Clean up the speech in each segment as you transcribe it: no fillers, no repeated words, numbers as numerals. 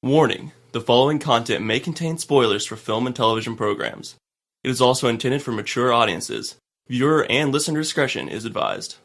Warning: the following content may contain spoilers for film and television programs. It is also intended for mature audiences. Viewer and listener discretion is advised.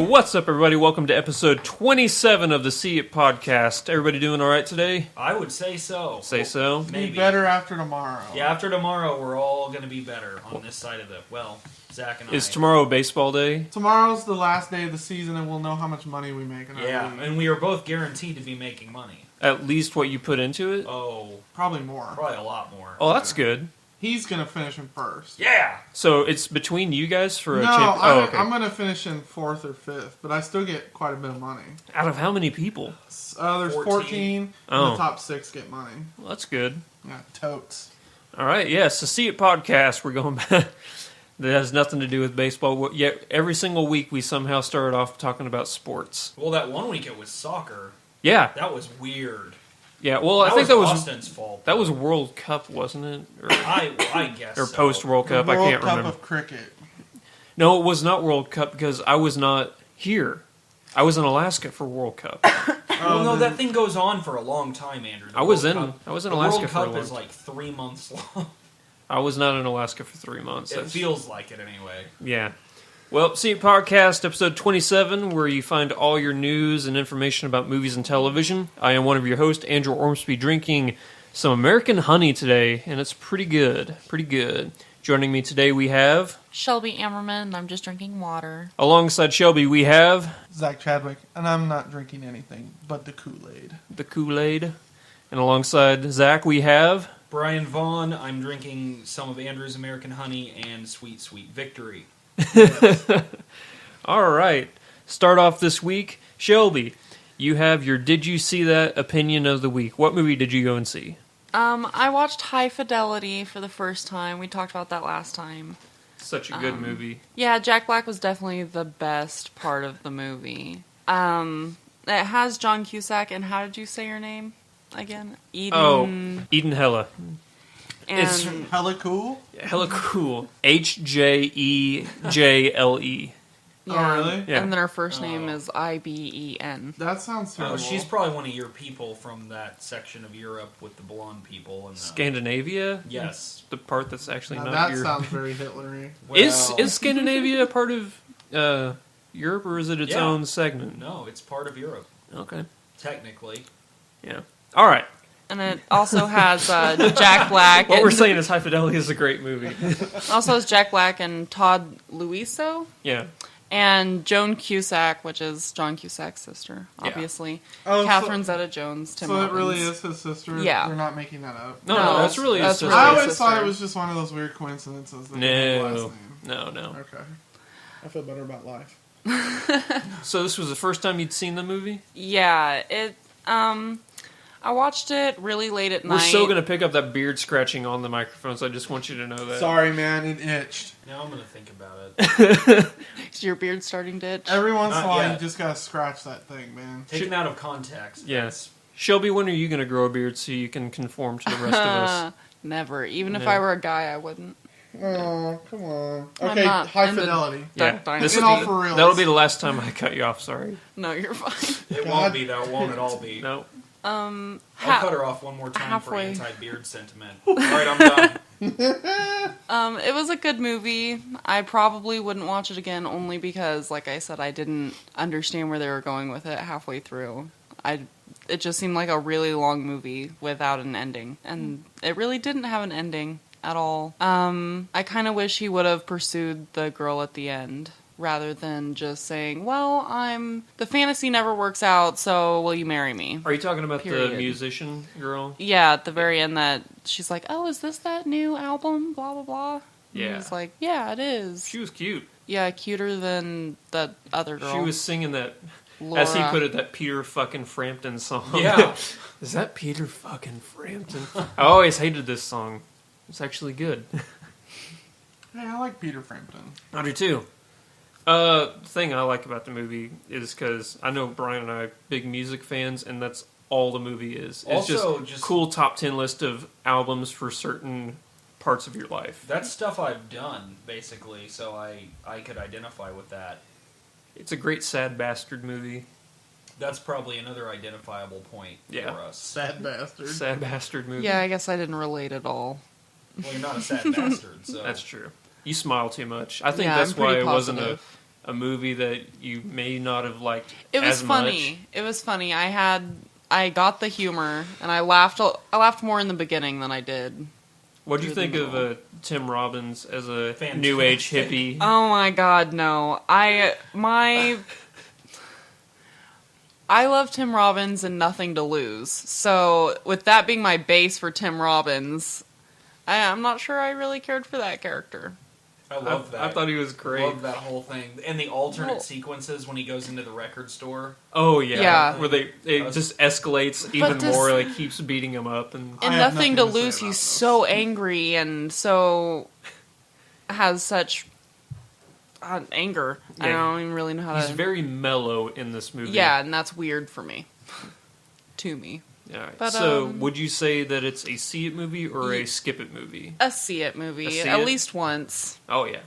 What's up, everybody? Welcome to episode 27 of the See It podcast. Everybody doing all right today? I would say so. Say so? Maybe. Be better after tomorrow. Yeah, after tomorrow, we're all going to be better on this side of the... Well, Zach and I. Is tomorrow baseball day? Tomorrow's the last day of the season, and we'll know how much money we make in our Yeah, league. and we are both guaranteed to be making money. At least what you put into it? Oh, Probably more. probably a lot more. Oh, that's good. He's going to finish in first. Yeah! So it's between you guys for a No, champion? Oh, okay. I'm going to finish in fourth or fifth, but I still get quite a bit of money. Out of how many people? There's 14 Oh. and the top 6 get money. Well, that's good. Yeah, totes. All right, yes, the See It podcast. We're going back. That has nothing to do with baseball. Yet every single week we somehow started off talking about sports. Well, that one week it was soccer. Yeah. That was weird. Yeah, well, I think that was Austin's fault. That was World Cup, wasn't it? Or, I guess or so. post World Cup. The I World can't Cup remember. of cricket. No, it was not World Cup because I was not here. I was in Alaska for World Cup. Well, no, that thing goes on for a long time, Andrew. I was in Alaska the World for a Cup long is like 3 months long. I was not in Alaska for 3 months. It feels like it anyway. Yeah. Well, See It Podcast, episode 27, where you find all your news and information about movies and television. I am one of your hosts, Andrew Ormsby, drinking some American honey today, and it's pretty good. Pretty good. Joining me today we have... Shelby Ammerman, and I'm just drinking water. Alongside Shelby we have... Zach Chadwick, and I'm not drinking anything but the Kool-Aid. The Kool-Aid. And alongside Zach we have... Brian Vaughn, I'm drinking some of Andrew's American honey and Sweet Sweet Victory. All right. Start off this week. Shelby, you have your Did You See That opinion of the week. What movie did you go and see? I watched High Fidelity for the first time. We talked about that last time. Such a good movie. Yeah, Jack Black was definitely the best part of the movie. It has John Cusack, and how did you say your name again? Eden Hella. And it's Hella cool? hella cool. Hjejle. Oh, really? Yeah. And then her first name is Iben. That sounds terrible. Oh, she's probably one of your people from that section of Europe with the blonde people. And the... Scandinavia? Yes. The part that's actually Now, not that Europe. sounds very Hitlery. Well, Is Scandinavia a part of Europe, or is it its own segment? No, it's part of Europe. Okay. Technically. Yeah. All right. And it also has Jack Black. What and, we're saying is High Fidelity is a great movie. also has Jack Black and Todd Luiso. Yeah. And Joan Cusack, which is John Cusack's sister, obviously. Oh, Catherine Zeta-Jones, Tim So it Robbins. really is his sister? Yeah. You're not making that up? No, that's really his that's sister. I his always thought sister. it was just one of those weird coincidences. That you have a last name. No. Okay. I feel better about life. So this was the first time you'd seen the movie? Yeah, I watched it really late at night. We're still going to pick up that beard scratching on the microphone, so I just want you to know that. Sorry, man. It itched. Now I'm going to think about it. Is your beard starting to itch? Every once in a Not while, yet. you just gotta scratch that thing, man. Taken out of context. Yes. Shelby, when are you going to grow a beard so you can conform to the rest of us? Never. Even if No. I were a guy, I wouldn't. Oh, come on. I'm Okay, not High into Fidelity. Yeah. Dinosaurs. In all for real. That'll be the last time I cut you off, sorry. No, you're fine. It God. won't be, though. Won't it all be? No. I'll cut her off one more time halfway. for anti-beard sentiment. Alright, I'm done. It was a good movie. I probably wouldn't watch it again only because, like I said, I didn't understand where they were going with it halfway through. It just seemed like a really long movie without an ending. And it really didn't have an ending at all. I kind of wish he would have pursued the girl at the end rather than just saying, well, the fantasy never works out, so will you marry me? Are you talking about Period. the musician girl? Yeah, at the very end that she's like, oh, is this that new album? Blah, blah, blah. Yeah. And he's like, yeah, it is. She was cute. Yeah, cuter than the other girl. She was singing that, Laura. as he put it, that Peter fucking Frampton song. Yeah. Is that Peter fucking Frampton? I always hated this song. It's actually good. Hey, I like Peter Frampton. I do too. The thing I like about the movie is because I know Brian and I are big music fans, and that's all the movie is. It's Also, just cool top 10 list of albums for certain parts of your life. That's stuff I've done, basically, so I could identify with that. It's a great sad bastard movie. That's probably another identifiable point for us. Sad bastard. Sad bastard movie. Yeah, I guess I didn't relate at all. Well, you're not a sad bastard, so... That's true. You smile too much. I think Yeah, that's I'm pretty why it wasn't positive. a movie that you may not have liked It was as funny. much. It was funny. I got the humor, and I laughed more in the beginning than I did. What do you through the think of middle. Tim Robbins as a Fantastic. new age hippie? Oh my god, no. I love Tim Robbins and Nothing to Lose. So, with that being my base for Tim Robbins, I'm not sure I really cared for that character. I love that. I thought he was great. Love that whole thing. And the alternate Well- sequences when he goes into the record store. Oh yeah, Yeah. where it just escalates even this- more. Like keeps beating him up, and In I have Nothing nothing to to say Lose, about he's this. so angry and so has such anger. I Yeah. don't even really know how he's to. very mellow in this movie. Yeah, and that's weird for me. To me. All right. But, So, would you say that it's a see it movie or a Ye- skip it movie? A see it movie, A see at it? least once. Oh yeah.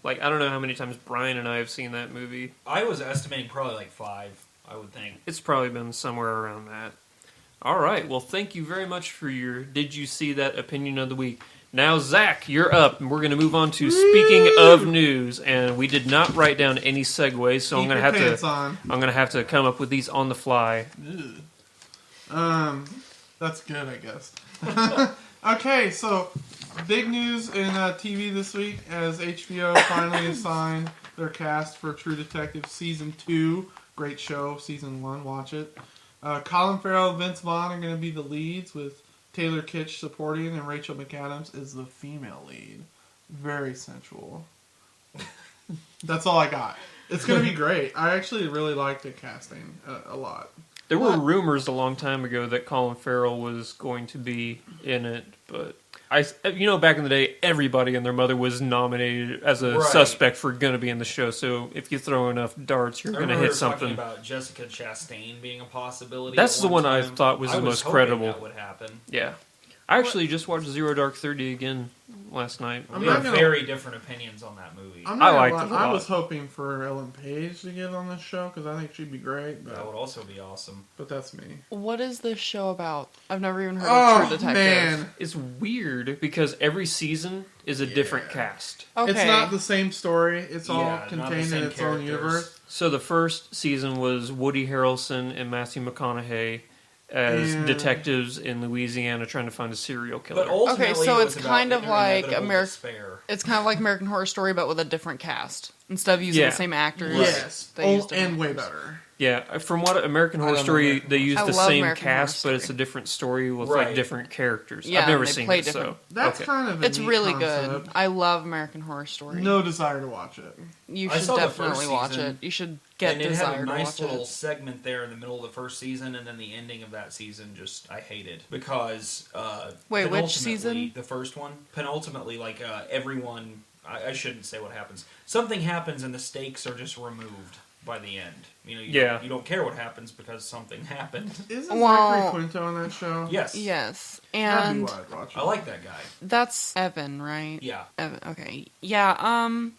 Like I don't know how many times Brian and I have seen that movie. I was estimating probably like 5, I would think. It's probably been somewhere around that. All right. Well, thank you very much for your Did You See That opinion of the week. Now, Zach, you're up, and we're going to move on to Speaking of News. And we did not write down any segues, so I'm Keep going to your have pants to. on. I'm going to have to come up with these on the fly. That's good, I guess. Okay, so big news in TV this week as HBO finally assigned their cast for True Detective Season 2. Great show, Season 1, watch it. Colin Farrell and Vince Vaughn are going to be the leads, with Taylor Kitsch supporting, and Rachel McAdams is the female lead. Very sensual. That's all I got. It's going to be great. I actually really like the casting a lot. There were rumors a long time ago that Colin Farrell was going to be in it, but back in the day, everybody and their mother was nominated as a Right. suspect for going to be in the show. So if you throw enough darts, you're I going to remember hit talking something. about Jessica Chastain being a possibility. That's at the one I time. thought was I the most hoping credible. That would happen. Yeah, I actually just watched Zero Dark 30 again last night. I'm We not have gonna- very different opinions on that movie. I'm I not liked gonna it lie, a I lot. was hoping for Ellen Page to get on this show because I think she'd be great, That would but, also be awesome. that's me. What is this show about? I've never even heard of Oh, True Detective. man. It's weird because every season is a different cast. Okay. It's not the same story. It's all Yeah, not the contained in same its own characters. universe. So the first season was Woody Harrelson and Matthew McConaughey as And- detectives in Louisiana trying to find a serial killer. But ultimately, Okay, so it it's was about kind of like inevitable despair. It's kind of like American Horror Story, but with a different cast. Instead of using Yeah. the same actors, Yes. they used And different way actors. better. Yeah, from what American I Horror love Story, American they Horror use Story. the I love same American cast, Horror but it's a Story. different story with Right. like different characters. Yeah, I've never they seen play it, different- so That's okay. kind of a It's neat really concept. good. I love American Horror Story. No desire to watch it. You I should saw the first definitely watch season, it. You should get And it had desire a to nice watch little it. segment there in the middle of the first season, and then the ending of that season just I hated because Wait, which penultimately- season? The first one. Penultimately, like everyone, I shouldn't say what happens. Something happens, and the stakes are just removed by the end. You know, you don't care what happens because something happened. Isn't Well- Zachary Quinto on that show? Yes, Yes, That'd be and why I'd watch it. I like that guy. that's Evan, right? Yeah, Evan, okay. Yeah,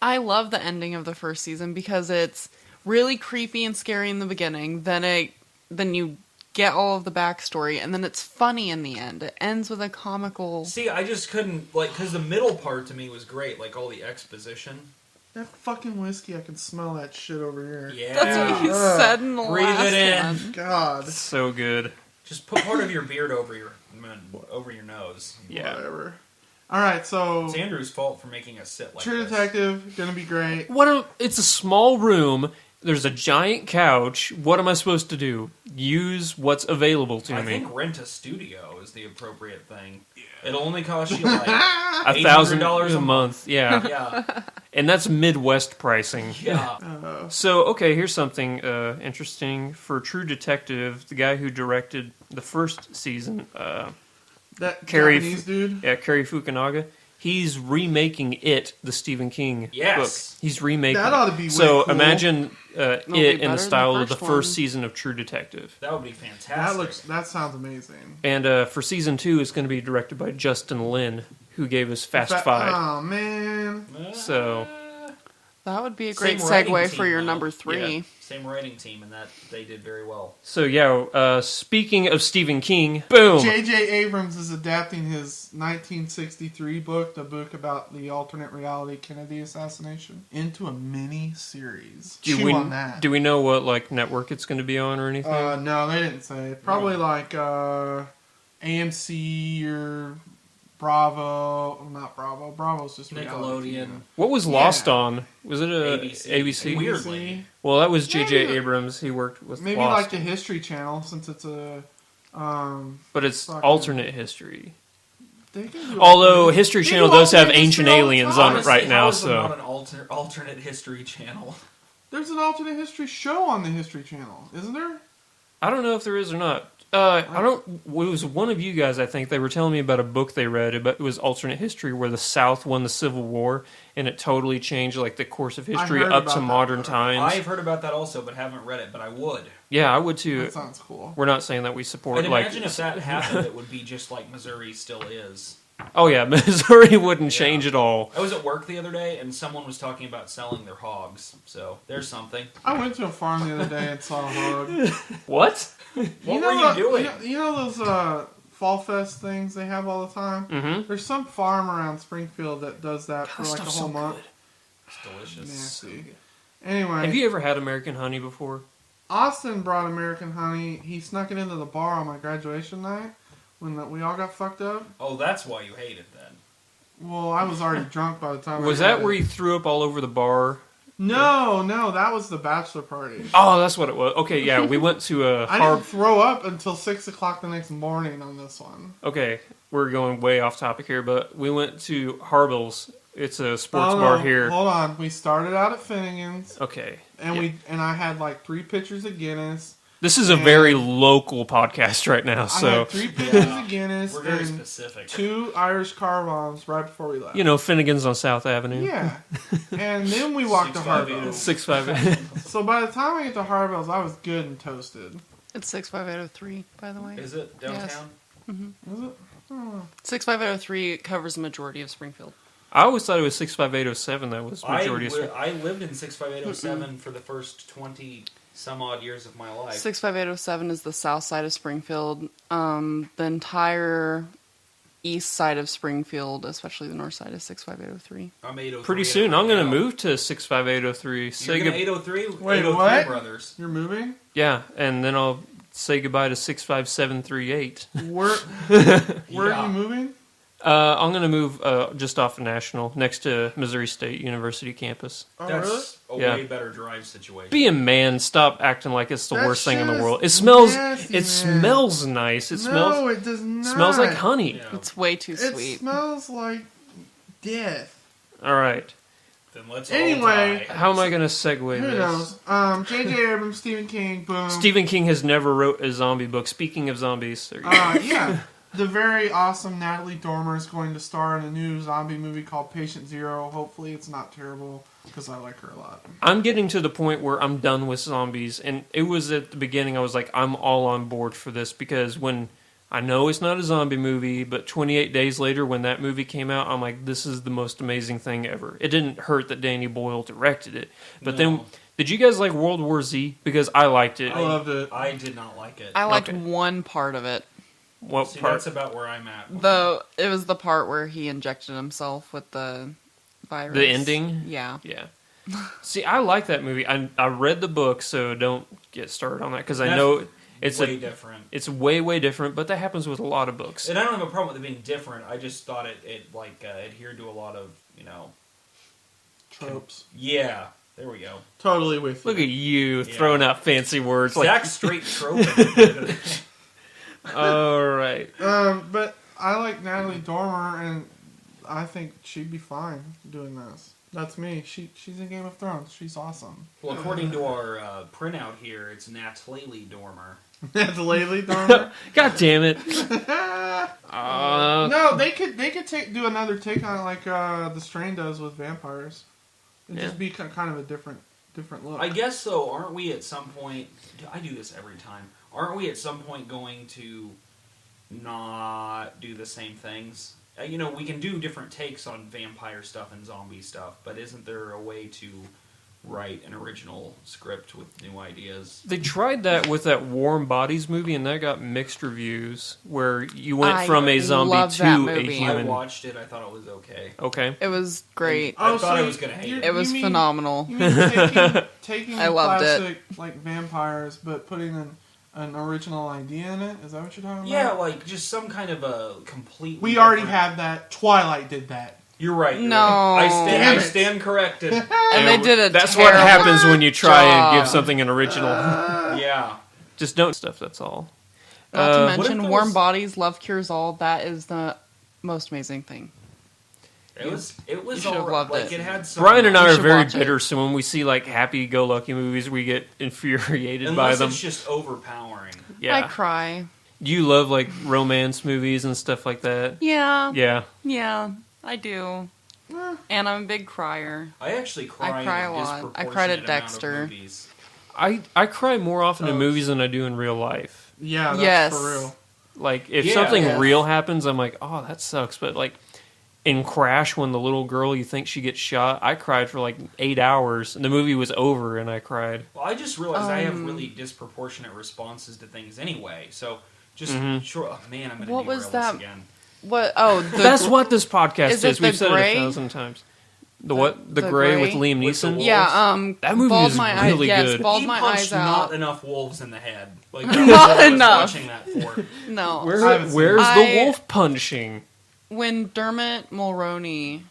I love the ending of the first season because it's really creepy and scary in the beginning. Then you get all of the backstory, and then it's funny in the end. It ends with a comical. see, I just couldn't because the middle part to me was great, like all the exposition. That fucking whiskey, I can smell that shit over here. Yeah, That's what you Ugh. said in the Breathe last it in. one. God. so good. just put part of your beard over your nose. Yeah. Whatever. Alright, so It's Andrew's fault for making us sit like True this. Detective, gonna be great. It's a small room. There's a giant couch. What am I supposed to do? Use what's available to I me. think rent a studio is the appropriate thing. It'll only cost you like $1,000 a month. Yeah. yeah, And that's Midwest pricing. yeah. So, okay, here's something interesting. For True Detective, the guy who directed the first season, That Carrie Japanese dude. Cary Fukunaga, he's remaking It, the Stephen King book. He's remaking That ought to be way so cool. imagine It in the style of the one. first season of True Detective. That would be fantastic. That sounds amazing. And for season 2, it's going to be directed by Justin Lin, who gave us Fast Five. Oh man. So That would be a great Same writing segue team, for your though. number 3. Yeah. Same writing team, and that they did very well. So yeah, speaking of Stephen King, boom. J.J. Abrams is adapting his 1963 book, the book about the alternate reality Kennedy assassination, into a mini series. Chew on that. Do we know what like network it's going to be on or anything? No, they didn't say. Probably like AMC or Bravo. Not Bravo. Bravo's just reality Nickelodeon. TV. What was Lost on? Was it a ABC? Weirdly. Well, that was J.J. Maybe- Abrams. He worked with Maybe Lost. like the History Channel, since it's a. But it's fucking- alternate history. They can do Although alternate- History they Channel do does have alternate Ancient history all the Aliens time. on it Honestly, right now, how is there so not an alternate history channel? There's an alternate history show on the History Channel, isn't there? I don't know if there is or not. I don't. It was one of you guys. I think they were telling me about a book they read. It was alternate history where the South won the Civil War, and it totally changed like the course of history heard up about to that modern book. times. I've heard about that also, but haven't read it. But I would. Yeah, I would too. That sounds cool. We're not saying that we support And like. imagine if that happened, it would be just like Missouri still is. Oh yeah, Missouri wouldn't change at all. I was at work the other day, and someone was talking about selling their hogs. So there's something. I went to a farm the other day and saw a hog. What? What were you doing? You know those Fall Fest things they have all the time? Mm-hmm. There's some farm around Springfield that does that for like a whole month. It's delicious. Nasty. Anyway, Have you ever had American honey before? Austin brought American honey. He snuck it into the bar on my graduation night when we all got fucked up. Oh, that's why you hate it then. Well, I was already drunk by the time. Was I had that where it. you threw up all over the bar? No, that was the bachelor party. Oh, that's what it was. Okay, yeah, we went to a I didn't throw up until 6 o'clock the next morning on this one. Okay, we're going way off topic here, but we went to Harbill's. It's a sports Oh, bar no, here. Hold on. We started out at Finnegan's, Okay. and yeah. I had like 3 pitchers of Guinness. This is a very local podcast right now, I so had 3 pitchers of Guinness We're very and specific. 2 Irish car bombs right before we left. you know Finnegan's on South Avenue. Yeah. And then we walked to 658. Harville's. 6-5. So by the time I get to Harville's, I was good and toasted. It's 65803, by the way. Is it downtown? Is it? Oh. 65803 covers the majority of Springfield. I always thought it was 65807 that was majority of I lived in 65807 for the first 20 some odd years of my life. 65807 is the south side of Springfield. The entire east side of Springfield, especially the north side, is 65803. I'm 803. Pretty soon, I'm going going to move to 65803. You're going to 803? Wait, 803 what? Brothers. You're moving? Yeah, and then I'll say goodbye to 65738. Where are Yeah. you moving? I'm going to move just off of National, next to Missouri State University campus. Oh, really? That's a Yeah. way better drive situation. Be a man. Stop acting like it's the That worst thing in shit the is world. It smells. nasty, It man. smells nice. It No, it does not. smells like honey. Yeah. It's way too It sweet. smells like death. All right. Then let's Anyway. all die. How am I going to segue Who this? knows? J.J. Abrams, Stephen King, boom. Stephen King has never wrote a zombie book. Speaking of zombies, there you go. Yeah. The very awesome Natalie Dormer is going to star in a new zombie movie called Patient Zero. Hopefully it's not terrible, because I like her a lot. I'm getting to the point where I'm done with zombies, and it was at the beginning I was like, I'm all on board for this, because when I know it's not a zombie movie, but 28 days later when that movie came out, I'm like, this is the most amazing thing ever. It didn't hurt that Danny Boyle directed it, but then did you guys like World War Z? Because I liked it. I loved it. I did not like it. I liked Okay. one part of it. What See, part? that's about where I'm at. It was the part where he injected himself with the virus. The ending? Yeah. Yeah. See, I like that movie. I read the book, so don't get started on that, because I know it's way different. It's way different, but that happens with a lot of books. And I don't have a problem with it being different. I just thought it adhered to a lot of, Tropes. Yeah, there we go. Totally with you. Look at you throwing out fancy words. Zach straight trope. All right. But I like Natalie Dormer, and I think she'd be fine doing this. That's me. She's in Game of Thrones. She's awesome. Well, according to our printout here, it's Natalie Dormer. Natalie Dormer? God damn it. No, they could do another take on it like The Strain does with vampires. It'd just be kind of a different look. I guess, though, aren't we at some point... I do this every time. Aren't we at some point going to not do the same things? We can do different takes on vampire stuff and zombie stuff, but isn't there a way to write an original script with new ideas? They tried that with that Warm Bodies movie, and that got mixed reviews, where you went from a zombie to a human. I watched it. I thought it was okay. Okay. It was great. I thought I was going to hate it. It was phenomenal. You mean taking I loved classic like vampires, but putting an original idea in it? Is that what you're talking about? Yeah, like just some kind of a complete. We already have that. Twilight did that. You're right. No. I stand corrected. And they did That's terrible what happens when you try job. and give something an original. Yeah. Just don't stuff, that's all. Not to mention what if Warm those- Bodies, Love Cures All. That is the most amazing thing. It was You should have all right. loved Like it. it had some. Brian and I You are should very watch it. bitter, so when we see like happy-go-lucky movies, we get infuriated by Unless them. it's just overpowering. Yeah. I cry. You love like romance movies and stuff like that. Yeah. Yeah. I do. And I'm a big crier. I actually cry. I cry in a lot. I cried at disproportionate amount of Dexter. movies. I cry more often in movies than I do in real life. Yeah, that's Yes. for real. Like, if Yeah, something yeah. real happens, I'm like, oh, that sucks. But, like, in Crash, when the little girl, you think she gets shot, I cried for, like, 8 hours. And the movie was over, and I cried. Well, I just realized I have really disproportionate responses to things anyway. So just sure. Oh, man, I'm going to What derail was that? this again. What? Oh, That's what this podcast Is it is. We've The said Gray? it 1,000 times. The what? The The Gray with Gray? Liam With the Neeson? wolves? Yeah, That movie bawled is my really eyes, good. Yes, bawled He my punched eyes out. not enough wolves in the head. Like, Not that's what I was enough. watching that for. No. I haven't seen Where's it. the wolf punching? When Dermot Mulroney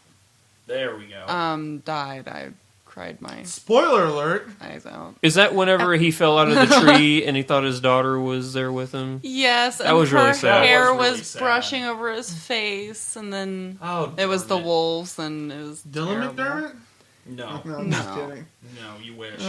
There we go. died, I cried my Spoiler alert. eyes out. Is that whenever he fell out of the tree and he thought his daughter was there with him? Yes, and That was her really sad. hair That was really was sad. brushing over his face, and then Oh, it was the darn it. wolves, and it was Dylan terrible. McDermott? No, No, I'm just No. kidding. no, you wish.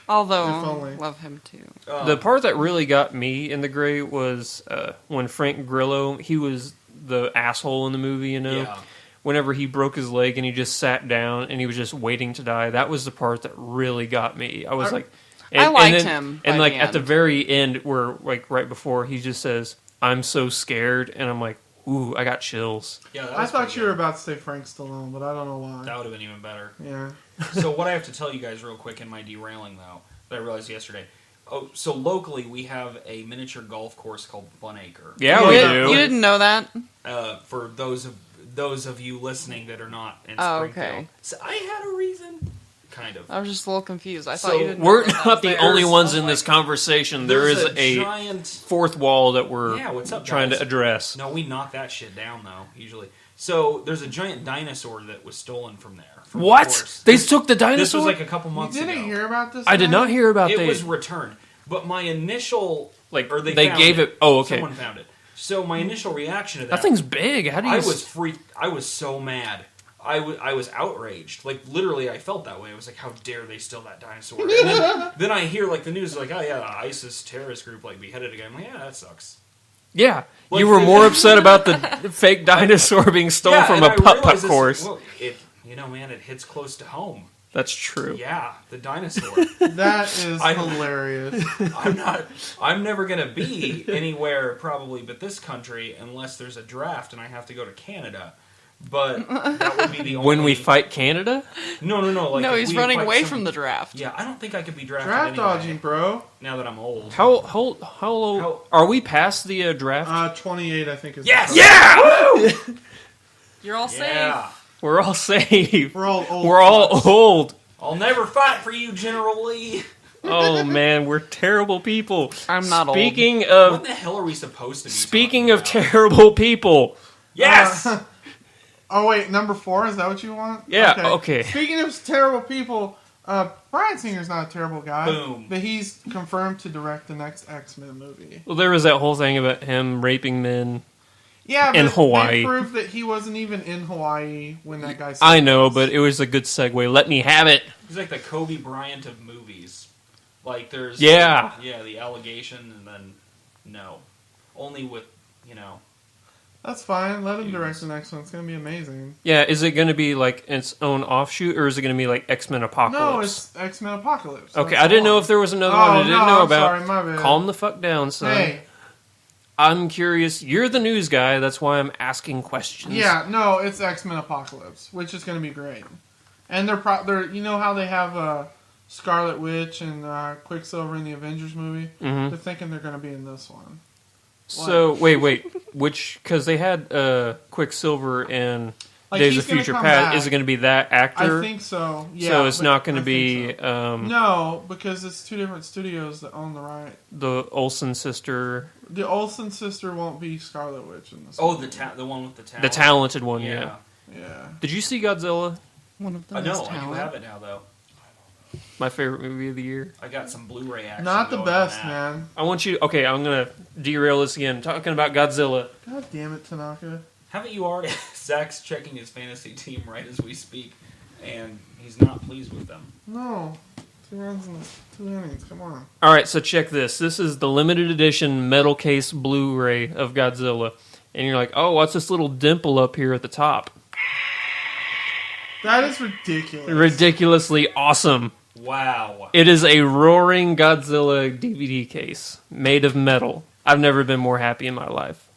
Although, If only. love him too. The part that really got me in The Gray was when Frank Grillo, he was the asshole in the movie, you know? Yeah. Whenever he broke his leg and he just sat down and he was just waiting to die, that was the part that really got me. I was like... I liked him And by like the at the end. very end, where like right before, he just says, "I'm so scared," and I'm like, "Ooh, I got chills." Yeah, that I was thought pretty you were good. about to say Frank Stallone, but I don't know why. That would have been even better. Yeah. So what I have to tell you guys real quick in my derailing, though, that I realized yesterday. Oh, so locally we have a miniature golf course called Fun Acre. Yeah, we You, do. you didn't know that? For those of you listening that are not in Oh, Springfield. okay. So I had a reason. Kind of. I was just a little confused. I So, thought you didn't. We're know that not the there. only ones oh in my this conversation. There is There's a giant. fourth wall that we're Yeah, what's up, trying guys? to address. No, we knock that shit down though. Usually. So there's a giant dinosaur that was stolen from there. From the What? course. They took the dinosaur? This was like a couple You months didn't ago. hear about this? I did man? not hear about It that. was returned, but my initial Like, or they found gave it. Oh, okay. Someone found it. So my initial reaction to that, That thing's big. How do you? I was freaked. I was so mad. I was outraged. Like literally, I felt that way. I was like, "How dare they steal that dinosaur?" And then I hear like the news, like, "Oh yeah, the ISIS terrorist group like beheaded a guy." I'm like, "Yeah, that sucks." Yeah, Like, you were more upset about the fake dinosaur being stolen Yeah, from and a I putt-putt realized this- course. Well, man, it hits close to home. That's true. Yeah, the dinosaur. That is I- hilarious. I'm never gonna be anywhere probably but this country unless there's a draft and I have to go to Canada. But that would be the only. When we fight Canada? No. Like No, if he's we running fight away some- from the draft. Yeah, I don't think I could be drafted Draft anyway, dodging, bro. now that I'm old. How old are we past the draft? 28, I think is. Yes! Yeah! You're all Yeah. We're all safe. We're all old. We're all old. I'll never fight for you, General Lee. Oh man, we're terrible people. I'm not old. Speaking What of the hell are we supposed to be speaking talking of about? terrible people. Yes! Oh wait, number 4, is that what you want? Yeah, okay. Speaking of terrible people, Bryan Singer's not a terrible guy. Boom. But he's confirmed to direct the next X-Men movie. Well, there was that whole thing about him raping men. Yeah, but in Hawaii. they proved that he wasn't even in Hawaii when that guy said I know, this. but it was a good segue. Let me have it. He's like the Kobe Bryant of movies. Like there's the allegation and then no, only with That's fine. Let him direct the next one. It's going to be amazing. Yeah, is it going to be like its own offshoot, or is it going to be like X-Men Apocalypse? No, it's X-Men Apocalypse. Okay, That's I didn't know all. if there was another Oh, one I didn't no, know I'm about. sorry, my bad. Calm the fuck down, son. Hey, I'm curious. You're the news guy. That's why I'm asking questions. yeah, no, it's X-Men Apocalypse, which is going to be great. And they're you know how they have Scarlet Witch and Quicksilver in the Avengers movie? Mhm. They're thinking they're going to be in this one. So wait, which because they had Quicksilver and Like, Days he's of gonna Future come Past. back. Is it going to be that actor? I think so. Yeah. so it's but not going I to think be so. No, because it's two different studios that own the right. the Olsen sister, The Olsen sister won't be Scarlet Witch in this. Oh, movie. the one with the talent. the talented one. Yeah. Yeah. Did you see Godzilla? One of them No, is I do talent. have it now though. My favorite movie of the year. I got some Blu-ray action. Not the going best, on that. man. I want you. Okay, I'm gonna derail this again. Talking about Godzilla. God damn it, Tanaka. Haven't you already? Zach's checking his fantasy team right as we speak, and he's not pleased with them. No. 2 runs and 2 innings. Come on. All right, so check this. This is the limited edition metal case Blu-ray of Godzilla, and you're like, oh, what's this little dimple up here at the top? That is ridiculous. Ridiculously awesome. Wow. It is a roaring Godzilla DVD case made of metal. I've never been more happy in my life.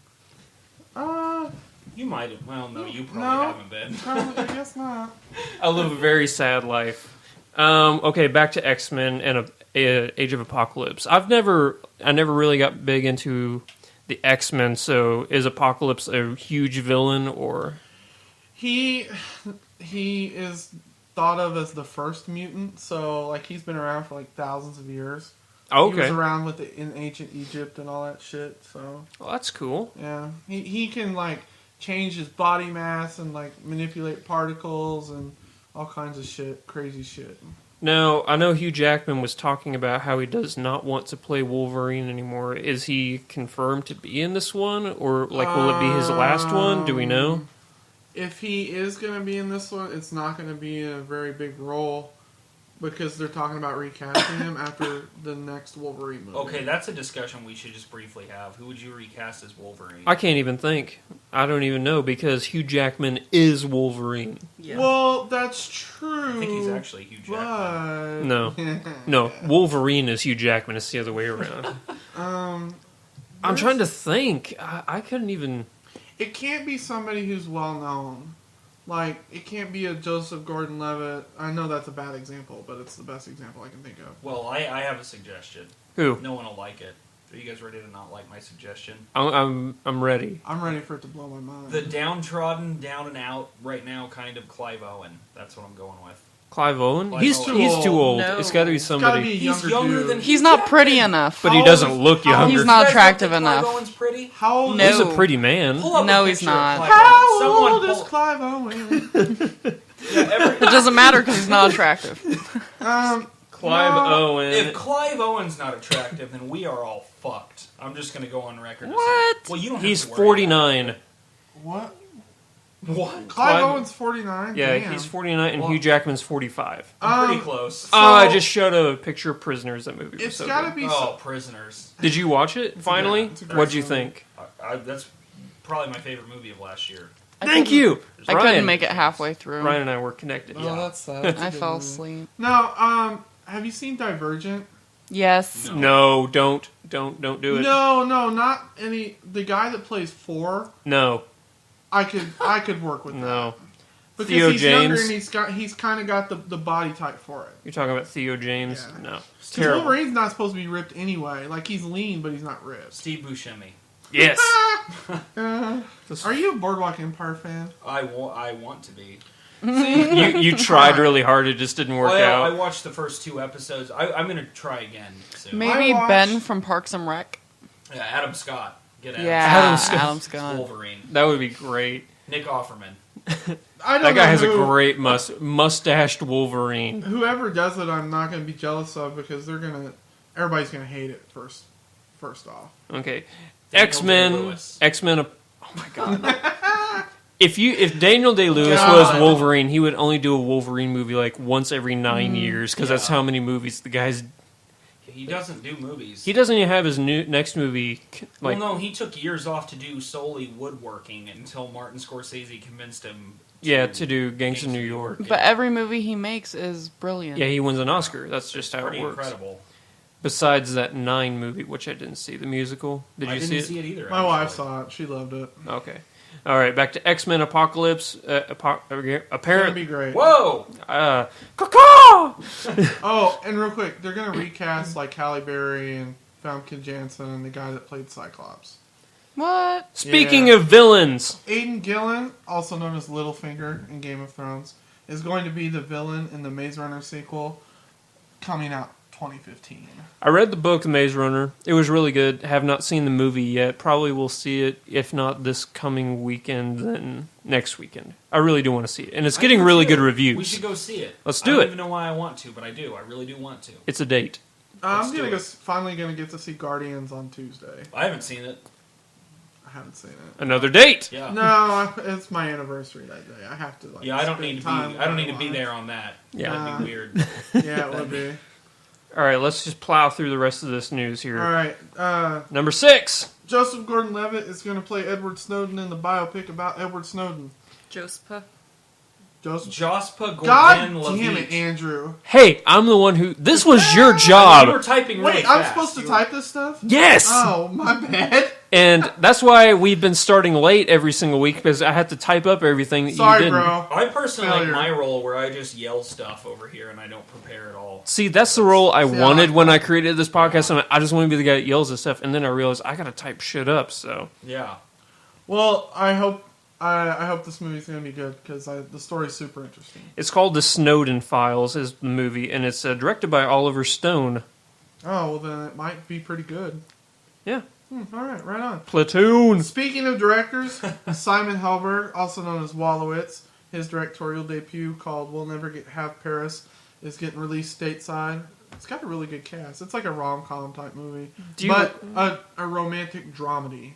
You might have. Well, no, you probably No. haven't been. Probably, I guess not. I live a very sad life. Okay, back to X-Men and Age of Apocalypse. I never really got big into the X-Men. So is Apocalypse a huge villain or? He is thought of as the first mutant, so like he's been around for like thousands of years. He was Okay, around in ancient Egypt and all that shit. So well, that's cool. yeah, he can like change his body mass and like manipulate particles and all kinds of shit, crazy shit. Now, I know Hugh Jackman was talking about how he does not want to play Wolverine anymore. Is he confirmed to be in this one, or like will it be his last one? Do we know? If he is going to be in this one, it's not going to be a very big role because they're talking about recasting him after the next Wolverine movie. Okay, that's a discussion we should just briefly have. Who would you recast as Wolverine? I can't even think. I don't even know because Hugh Jackman is Wolverine. Yeah. Well, that's true. I think he's actually Hugh Jackman. But No, Wolverine is Hugh Jackman. It's the other way around. I'm trying to think. I couldn't even. it can't be somebody who's well known. Like, it can't be a Joseph Gordon-Levitt. I know that's a bad example, but it's the best example I can think of. Well, I have a suggestion. Who? No one will like it. Are you guys ready to not like my suggestion? I'm ready. I'm ready for it to blow my mind. The downtrodden, down and out, right now kind of Clive Owen. That's what I'm going with. Clive Owen? Clive He's Owen. too old. No. It's got to be It's gotta somebody. be a He's younger younger dude. than He's not pretty enough. But he How doesn't old is- look how old younger. He's is- not you guys attractive don't think enough. Clive Owen's pretty? How old? No. He's a pretty man. Pull up No, a he's picture of not. Clive How Owen. Someone old is pull- Clive Owen? It doesn't matter because he's not attractive. Clive No. Owen. If Clive Owen's not attractive, then we are all fucked. I'm just going to go on record. What? Well, you don't. He's have to worry 49. What? about it. What? Clive Clive- Owen's 49? Yeah, Damn. he's 49 and Well- Hugh Jackman's 45. I'm pretty close. Oh, I just showed a picture of Prisoners. That movie was It's so gotta good. be... Oh, Prisoners. Did you watch it finally? it's a great What'd you movie. think? That's probably my favorite movie of last year. Thank you. I Ryan. couldn't make it halfway through. Ryan and I were connected. Oh, Yeah. that's sad. That's a I good fell movie. asleep. No, have you seen Divergent? Yes. No, don't do it. No, not any... The guy that plays 4, No. I could work with that. No. Because Theo he's younger James? and he's kind of got the body type for it. You're talking about Theo James? Yeah. No. It's 'Cause terrible. Wolverine's not supposed to be ripped anyway. Like, he's lean, but he's not ripped. Steve Buscemi. Yes. Are you a Boardwalk Empire fan? I want to be. you tried really hard. It just didn't work Well, I out. watched the first 2 episodes. I'm going to try again soon. Maybe I watched- Ben from Parks and Rec. Yeah, Adam Scott. Get Adam Yeah, Adam Adam Scott. Scott. Scott. Wolverine. That would be great. Nick Offerman. I don't That guy know has a who- great mustached Wolverine. Whoever does it, I'm not going to be jealous of because everybody's going to hate it first off. Okay. Daniel X-Men. Day-Lewis. X-Men. Oh my god. If Daniel Day-Lewis was Wolverine, he would only do a Wolverine movie like once every 9 years, because that's how many movies the guy's... He doesn't do movies. He doesn't even have his next movie. Like, well, no, he took years off to do solely woodworking until Martin Scorsese convinced him to do Gangs of New York. But every movie he makes is brilliant. Yeah, he wins an Oscar. That's just how it pretty works. incredible. Besides that 9 movie, which I didn't see, the musical. Did you I see didn't it? see it either. My wife actually. saw it. She loved it. Okay. All right, back to X-Men Apocalypse. It's gonna Apparently, be great. Whoa! caw! Oh, and real quick, they're gonna recast like Halle Berry and Famke Janssen and the guy that played Cyclops. What? Speaking Yeah. of villains, Aidan Gillen, also known as Littlefinger in Game of Thrones, is going to be the villain in the Maze Runner sequel coming out 2015. I read the book Maze Runner. It was really good. Have not seen the movie yet. Probably will see it, if not this coming weekend, then next weekend. I really do want to see it. And it's getting really good reviews. We should go see it. Let's I do don't it. even know why I want to, but I do. I really do want to. It's a date. I'm do gonna it. finally gonna get to see Guardians on Tuesday. I haven't seen it. I haven't seen it. Another date. Yeah. No, it's my anniversary that day. I have to. Like, Yeah, I don't spend need to be. time with I don't my need to be wife. there on that. Yeah. That'd be weird. Yeah, it would be. All right, let's just plow through the rest of this news here. All right. Number 6. Joseph Gordon-Levitt is going to play Edward Snowden in the biopic about Edward Snowden. Joseph. Joseph. Jospa God Gordon damn it, Levitt. Andrew. Hey, I'm the one who... This was your You were job. typing really Wait, I'm fast. supposed to You type this stuff? Yes! Oh, my bad. And that's why we've been starting late every single week, because I had to type up everything that you Sorry, didn't. bro. I personally Failure. like my role where I just yell stuff over here and I don't prepare at all. See, that's the role I See, wanted I- when I created this podcast. And I just want to be the guy that yells at stuff, and then I realized I got to type shit up, so... Yeah. Well, I hope this movie's going to be good because the story's super interesting. It's called The Snowden Files, is the movie, and it's directed by Oliver Stone. Oh, well, then it might be pretty good. Yeah. All right, right on. Platoon! Speaking of directors, Simon Helberg, also known as Wolowitz, his directorial debut called We'll Never Have Paris is getting released stateside. It's got a really good cast. It's like a rom-com type movie. But a romantic dramedy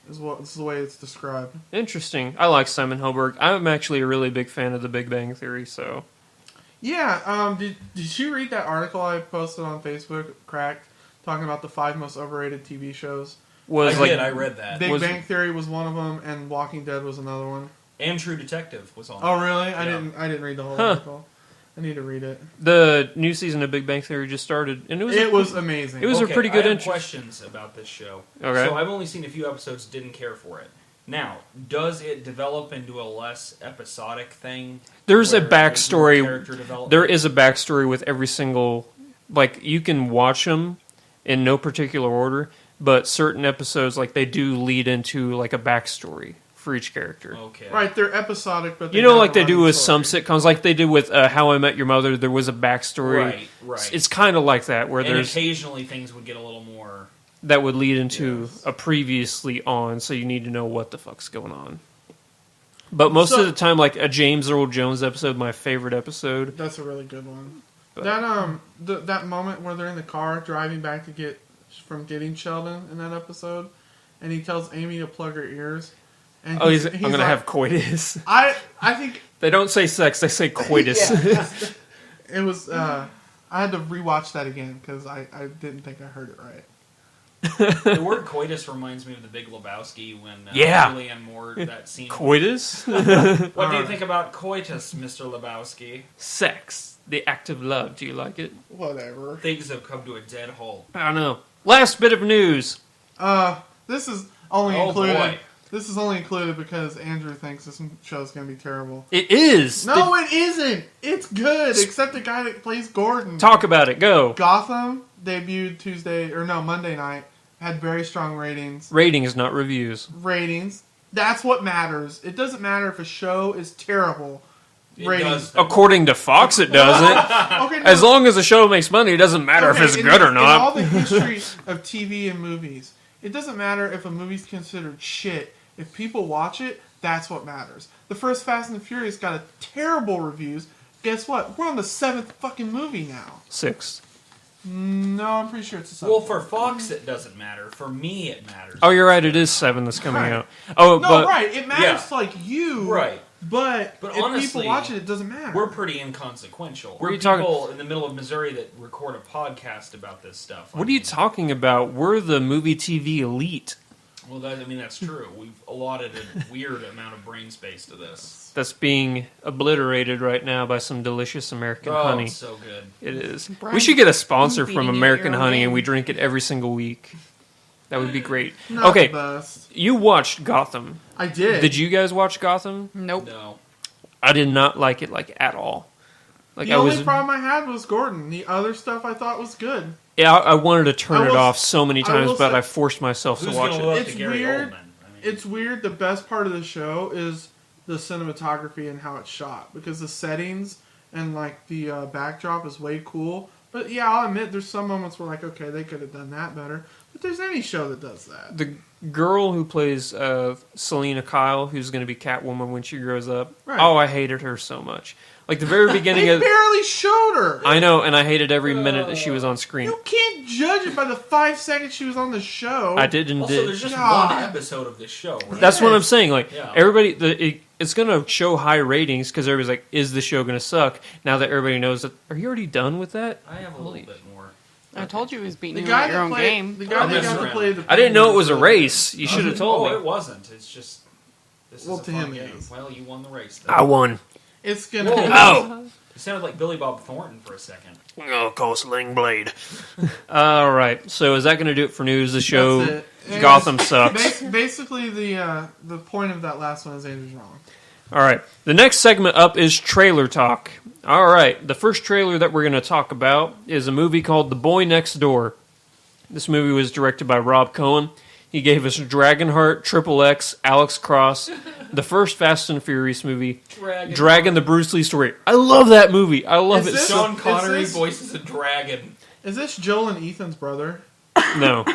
is the way it's described. Interesting. I like Simon Helberg. I'm actually a really big fan of The Big Bang Theory, so... Yeah, did you read that article I posted on Facebook, Cracked, talking about the 5 most overrated TV shows? I read that. Big Was- Bang Theory was one of them, and Walking Dead was another one. And True Detective was on Oh, there. really? Yeah. I didn't read the whole Huh. article. I need to read it. The new season of Big Bang Theory just started, and It was amazing. It was a pretty good I have intro. questions about this show. Okay. So I've only seen a few episodes, didn't care for it. Now, does it develop into a less episodic thing? There's a where there's more backstory. character development? There is a backstory with every single... Like, you can watch them in no particular order, but certain episodes, like, they do lead into, like, a backstory for each character. Okay. Right, they're episodic, but You know, have like a they do running with story. some sitcoms, like they did with How I Met Your Mother, there was a backstory. Right. It's kind of like that, where and there's... occasionally things would get a little more... that would lead into Yes. a previously on, so you need to know what the fuck's going on. But most So- of the time, like a James Earl Jones episode, my favorite episode. That's a really good one. But- That moment where they're in the car driving back to getting Sheldon in that episode, and he tells Amy to plug her ears. And Oh, I'm gonna like, have coitus. I think They don't say sex; they say coitus. it was. I had to rewatch that again because I didn't think I heard it right. The word coitus reminds me of the Big Lebowski when Yeah. Julianne Moore, that scene. Coitus, What do you Alright. think about coitus, Mr. Lebowski? sex, the act of love. Do you like it? Whatever. Things have come to a dead halt. I don't know. Last bit of news. This is only Oh, included. boy. This is only included because Andrew thinks this show's gonna be terrible. It is. No, it isn't. It's good, except the guy that plays Gordon. Talk about it. Go. Gotham debuted Monday night. Had very strong ratings. Ratings, not reviews. Ratings. That's what matters. It doesn't matter if a show is terrible. It Ratings. does. According to Fox, it doesn't. Okay, no, As long as the show makes money, it doesn't matter if okay, it's in good the- or In all not. the history of TV and movies, it doesn't matter if a movie's considered shit. If people watch it, that's what matters. The first Fast and the Furious got a terrible reviews. Guess what? We're on the 7th fucking movie now. 6. No, I'm pretty sure it's a 7. Well, for Fox it doesn't matter. For me it matters. Oh, you're right. It is 7 that's coming Right. out. Oh, no, but right. It matters Yeah. to like you, Right. But if honestly, people watch it doesn't matter. We're pretty inconsequential. What are We're you talking- people in the middle of Missouri that record a podcast about this stuff. what are you talking about? We're the movie TV elite. Well, that's true. We've allotted a weird amount of brain space to this. That's being obliterated right now by some delicious American Oh, honey. it's so good. It is. Brian, We should get a sponsor beating from you at American your own Honey and game. we drink it every single week. That would be great. Not Okay, the best. you watched Gotham. I did. Did you guys watch Gotham? Nope. No. I did not like it at all. Like The I only was, problem I had was Gordon. The other stuff I thought was good. yeah, I wanted to turn I it will off s- so many I times, will but say- I forced myself to Who's watch going to it. live up It's to Gary weird. Oldman? It's weird. The best part of the show is the cinematography and how it's shot, because the settings and like the backdrop is way cool. But yeah, I'll admit there's some moments where like, okay, they could have done that better. But there's any show that does that. The girl who plays Selena Kyle, who's going to be Catwoman when she grows up. Right. Oh, I hated her so much. Like the very beginning They of, barely showed her. I know, and I hated every minute that she was on screen. You can't judge it by the 5 seconds she was on the show. I didn't. Also, there's just God. one episode of this show. Right? That's what I'm Yes. saying. Like Yeah. everybody, it's going to show high ratings because everybody's like, "Is the show going to suck?" Now that everybody knows that, are you already done with that? I have a little bit more. I told you he was beating The you guy at your that own played game. the guy I'm that messing got to around. play the. I didn't know it was a penguin race. You should have told Oh, me. it wasn't. It's just. This Well, is a to fun him it game. is. Well, you won the race. Then. I won. It's gonna. Whoa. Be, Oh, You sounded like Billy Bob Thornton for a second. oh, call Sling Blade. All right. So is that going to do it for news? The show That's it. Gotham sucks. Basically, the point of that last one is Andrew's wrong. All right. The next segment up is trailer talk. All right. The first trailer that we're going to talk about is a movie called The Boy Next Door. This movie was directed by Rob Cohen. He gave us Dragonheart, Triple X, Alex Cross, the first Fast and Furious movie, Dragon the Bruce Lee story. I love that movie. I love Is it this- so Sean Connery this- voices a dragon. Is this Joel and Ethan's brother? No.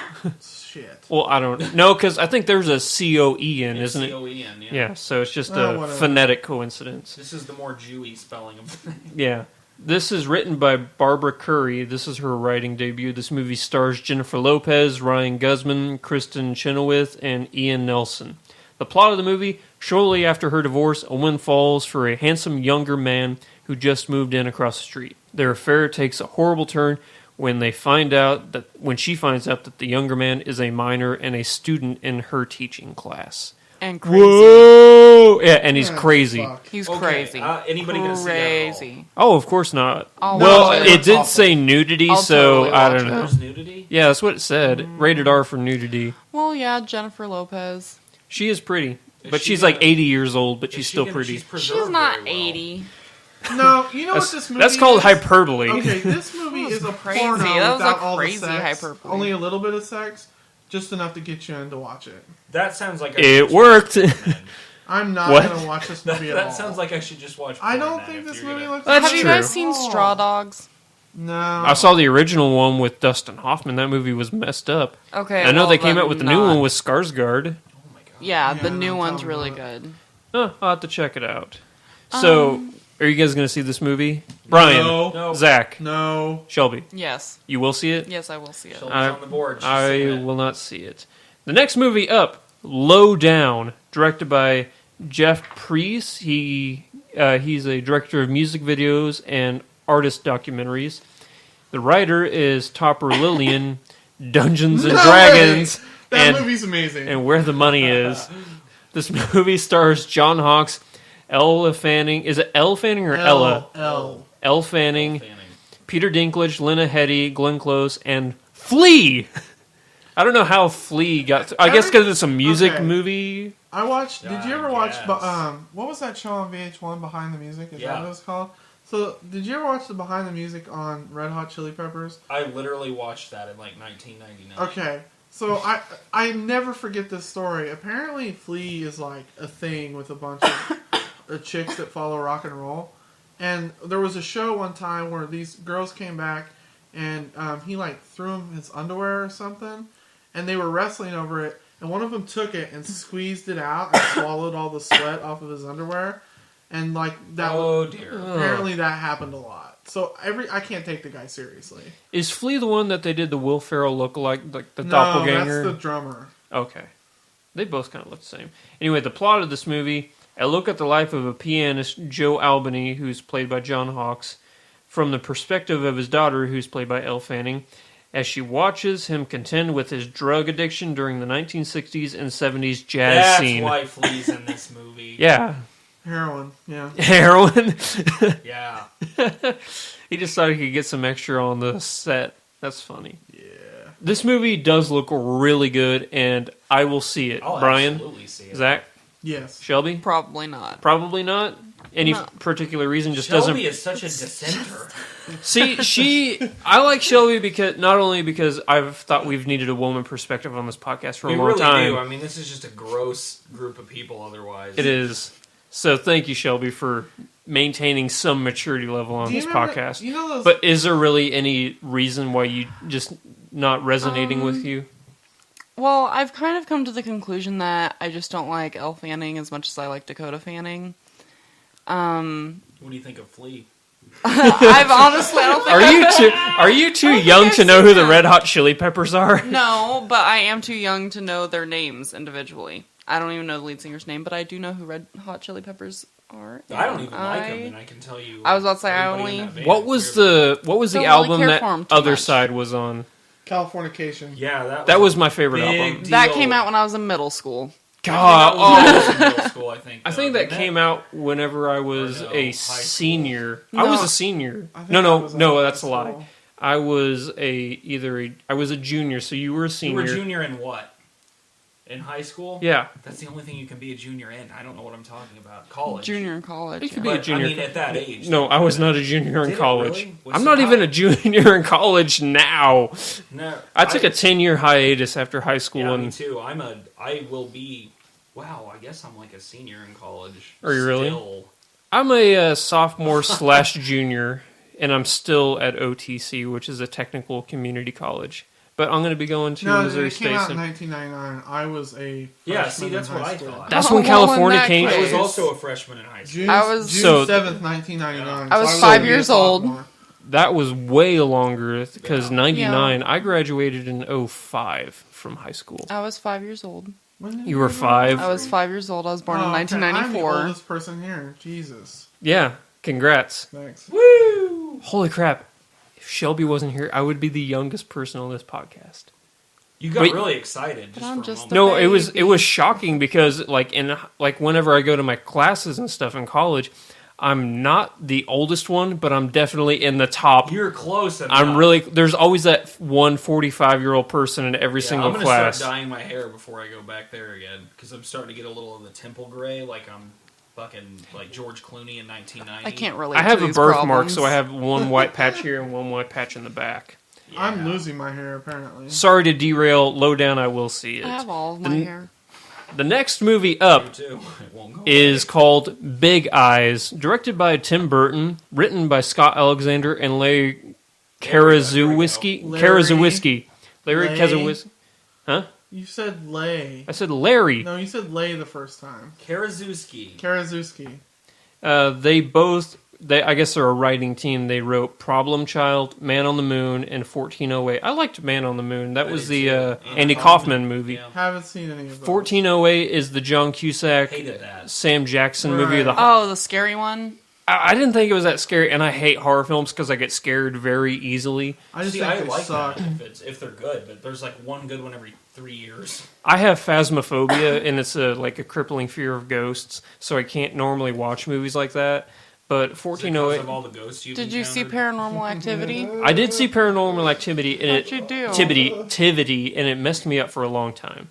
Shit. Well, I don't know because I think there's a C-O-E in, isn't it? C-O-E-N, yeah. Yeah, so it's just Oh, a whatever. phonetic coincidence. This is the more Jewy spelling of the name. Yeah. This is written by Barbara Curry. This is her writing debut. This movie stars Jennifer Lopez, Ryan Guzman, Kristen Chenoweth, and Ian Nelson. The plot of the movie: shortly after her divorce, a woman falls for a handsome younger man who just moved in across the street. Their affair takes a horrible turn when she finds out that the younger man is a minor and a student in her teaching class. And crazy. Whoa! Yeah, and he's Yeah, crazy. fuck. He's Okay, crazy. anybody gonna see that at all? Crazy. Oh, of course not. I'll Well, watch it did Awful. say nudity, I'll so totally I watch don't it. know. There's nudity? Yeah, that's what it said. Rated R for nudity. Well, yeah, Jennifer Lopez. She is pretty, Is but she she's gonna- like 80 years old, but Is she's she still gonna- pretty. she's preserved She's not very well. 80. No, you know what That's, this movie that's called is? hyperbole. Okay, this movie That was is a crazy. porno That was without a all crazy the sex. hyperbole. Only a little bit of sex, just enough to get you in to watch it. That sounds like It worked. I'm not What? gonna watch this That, movie at all. that sounds like I should just watch. I porn don't then think if this you're movie gonna- looks. That's Have you true. guys seen Straw Dogs? No. I saw the original one with Dustin Hoffman. That movie was messed up. Okay. I know well, they came then out with the not. new one with Skarsgård. Oh my god. Yeah, the Yeah, new no, one's tell me really about good. I'll have to check it out. So, are you guys going to see this movie? Brian, No. Zach, No. Shelby, Yes. you will see it? Yes, I will see it. Shelby's I- on the board. She's I seeing it. will not see it. The next movie up, Low Down, directed by Jeff Priest. He's a director of music videos and artist documentaries. The writer is Topper Lillian, Dungeons and No Dragons, way! That and, movie's amazing. and Where the Money Is. This movie stars John Hawkes, Elle Fanning. Is it Elle Fanning or Ella? L. Elle Fanning, Fanning. Peter Dinklage, Lena Headey, Glenn Close, and Flea. I don't know how Flea got. I guess because it's a music Okay. movie. I watched. Did you I ever watch? guess. What was that show on VH1? Behind the Music. Is Yeah. that what it's called? So, did you ever watch the Behind the Music on Red Hot Chili Peppers? I literally watched that in like 1999. Okay. So I never forget this story. Apparently, Flea is like a thing with a bunch of chicks that follow rock and roll. And there was a show one time where these girls came back, and he like threw them his underwear or something, and they were wrestling over it. And one of them took it and squeezed it out and swallowed all the sweat off of his underwear. And like that. Oh dear. Apparently, that happened a lot. So I can't take the guy seriously. Is Flea the one that they did the Will Ferrell lookalike, like the No, doppelganger? that's the drummer. Okay. They both kind of look the same. Anyway, the plot of this movie, a look at the life of a pianist, Joe Albany, who's played by John Hawkes, from the perspective of his daughter, who's played by Elle Fanning, as she watches him contend with his drug addiction during the 1960s and 70s jazz scene. That's why Flea's in this movie. Yeah. Heroin, yeah. Heroin? Yeah. He just thought he could get some extra on the set. That's funny. Yeah. This movie does look really good, and I will see it. I'll Brian? absolutely see it. Zach? Yes. Shelby? Probably not. Probably not? Any No. particular reason? Just Shelby doesn't... is such a dissenter. See, I like Shelby because not only because I've thought we've needed a woman perspective on this podcast for We a long really time. do. I mean, this is just a gross group of people otherwise. It is. So thank you, Shelby, for maintaining some maturity level on Do you this remember- podcast. You know those? But is there really any reason why you just not resonating with you? Well, I've kind of come to the conclusion that I just don't like Elle Fanning as much as I like Dakota Fanning. What do you think of Flea? I've honestly, I don't think Are you too think young I've to know seen who the that. Red Hot Chili Peppers are? No, but I am too young to know their names individually. I don't even know the lead singer's name, but I do know who Red Hot Chili Peppers are. I don't even like him, and I can tell you. I was about to say, I everybody in only- that band What was clearly- the Don't really album care that for 'em too Other much. Side was on? Californication. Yeah, That was my favorite big album. deal. That came out when I was in middle school. God, I was in middle school, I think. I think that came out whenever I was Or no, a high school. senior. I No. was a senior. I think No, I no, was in no, high that's a lie. school. I was I was a junior, so you were a You senior. were junior in what? In high school? Yeah. That's the only thing you can be a junior in. I don't know what I'm talking about. College. Junior in college. You could yeah. be a But, junior. I mean, at that age. No, I was not a junior in Did it college. really? I'm So not even how- a junior in college now. No, I took a 10-year hiatus after high school. Yeah, and me too. I will be. Wow, I guess I'm like a senior in college. Are you really? Still. I'm a sophomore / junior, and I'm still at OTC, which is a technical community college. But I'm going to be going to No, Missouri it came State. out in 1999. I was a Yeah, freshman see, that's in what high I school. thought. That's Oh, when well, in California that came. I was case- also a freshman in high school. June, I was- June So- 7th, 1999. I was so 5 be a years old. sophomore. That was way longer because Yeah. 99. I graduated in 05 from high school. I was 5 years old. When did You were 5. I was 5 years old. I was born in Oh, okay. I'm the 1994. oldest person here. Jesus. Yeah, congrats. Thanks. Woo! Holy crap. If Shelby wasn't here, I would be the youngest person on this podcast. You got Wait. really excited just I'm for a just moment. No, it was baby. shocking because whenever I go to my classes and stuff in college, I'm not the oldest one, but I'm definitely in the top. You're close enough. There's always that one 45-year-old person in every single I'm gonna class. start dyeing my hair before I go back there again because I'm starting to get a little of the temple gray, like I'm fucking like George Clooney in 1990. I can't relate I have to a these birthmark, problems. so I have one white patch here and one white patch in the back. Yeah. I'm losing my hair, apparently. Sorry to derail. Low down, I will see it. I have all of my hair. The next movie You up too. It won't go is away. called Big Eyes, directed by Tim Burton, written by Scott Alexander and Larry Karazuwiski. Larry Lay. Karazuwiski. You said Lay. I said Larry. No, you said Lay the first time. Karaszewski. Karazuski. I guess they're a writing team. They wrote Problem Child, Man on the Moon, and 1408. I liked Man on the Moon. That I was did the too. Andy Kaufman movie. Yeah. Haven't seen any of those. 1408 is the John Cusack, Hated that. Sam Jackson movie. Right. Oh, the scary one? I didn't think it was that scary, and I hate horror films because I get scared very easily. I just See, think I they like suck. that if they're good, but there's like one good one every 3 years. I have phasmophobia, and it's a crippling fear of ghosts, so I can't normally watch movies like that. But Is it 1408, because of all the ghosts you've Did you see encountered? Paranormal Activity? I did see Paranormal Activity, and What'd you do? Tivity, and it messed me up for a long time.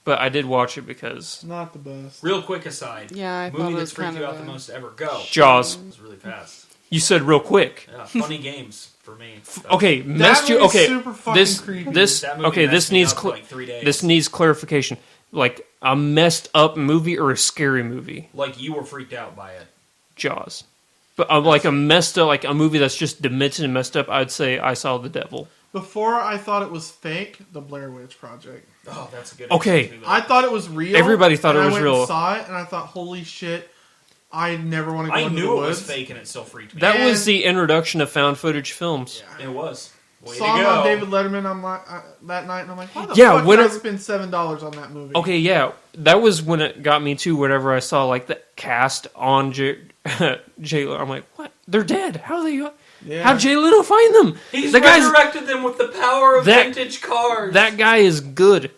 But I did watch it because Not the best. Real quick aside. Yeah, I thought movie it that's was freaked kind you of out the a- most ever. Go. Jaws. It was really fast. You said real quick. Yeah, funny games for me. Okay, messed you. movie's Okay, super fucking this creepy. this That movie okay. messed This me needs up for like 3 days. this needs clarification. Like a messed up movie or a scary movie? Like you were freaked out by it. Jaws. But like a messed up, like a movie that's just demented and messed up. I'd say I Saw the Devil. Before I thought it was fake, the Blair Witch Project. Oh, that's a good. Okay. answer, too, though. I thought it was real. Everybody thought and it was I went real. And saw it, and I thought, holy shit! I never want to go I into the knew it woods. was fake, and it still freaked me. That out. was the introduction of found footage films. It was. Way Saw to him go. on David Letterman that night, and I'm like, why the Yeah, fuck when did I it- spend $7 on that movie? Okay, yeah, that was when it got me too. Whatever I saw, like the cast on Jay Leno, I'm like, what? They're dead. How they? Yeah. How'd Jay Leno find them? He's the guy's resurrected them with the power of That- vintage cars. that guy is good.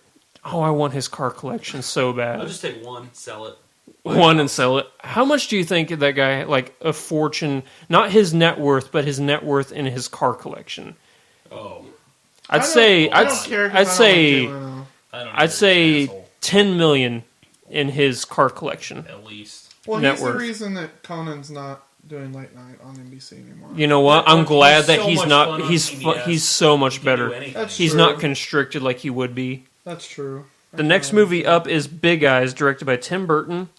Oh, I want his car collection so I'll bad. just take one, sell it. One and sell it. How much do you think that guy, like a fortune, not his net worth, but his net worth in his car collection? Oh, I I'd don't- say, I don't care 'cause I don't like Jay Leno. I don't know. I'd say Asshole, 10 million in his car collection. at least. Well, net he's worth. the reason that Conan's not doing late night on NBC anymore. You know what? He's I'm glad that so he's much not. fun on He's CBS. he's so He much can better. do anything. That's He's true. not constricted like he would be. That's true. The next movie up is Big Eyes, directed by Tim Burton.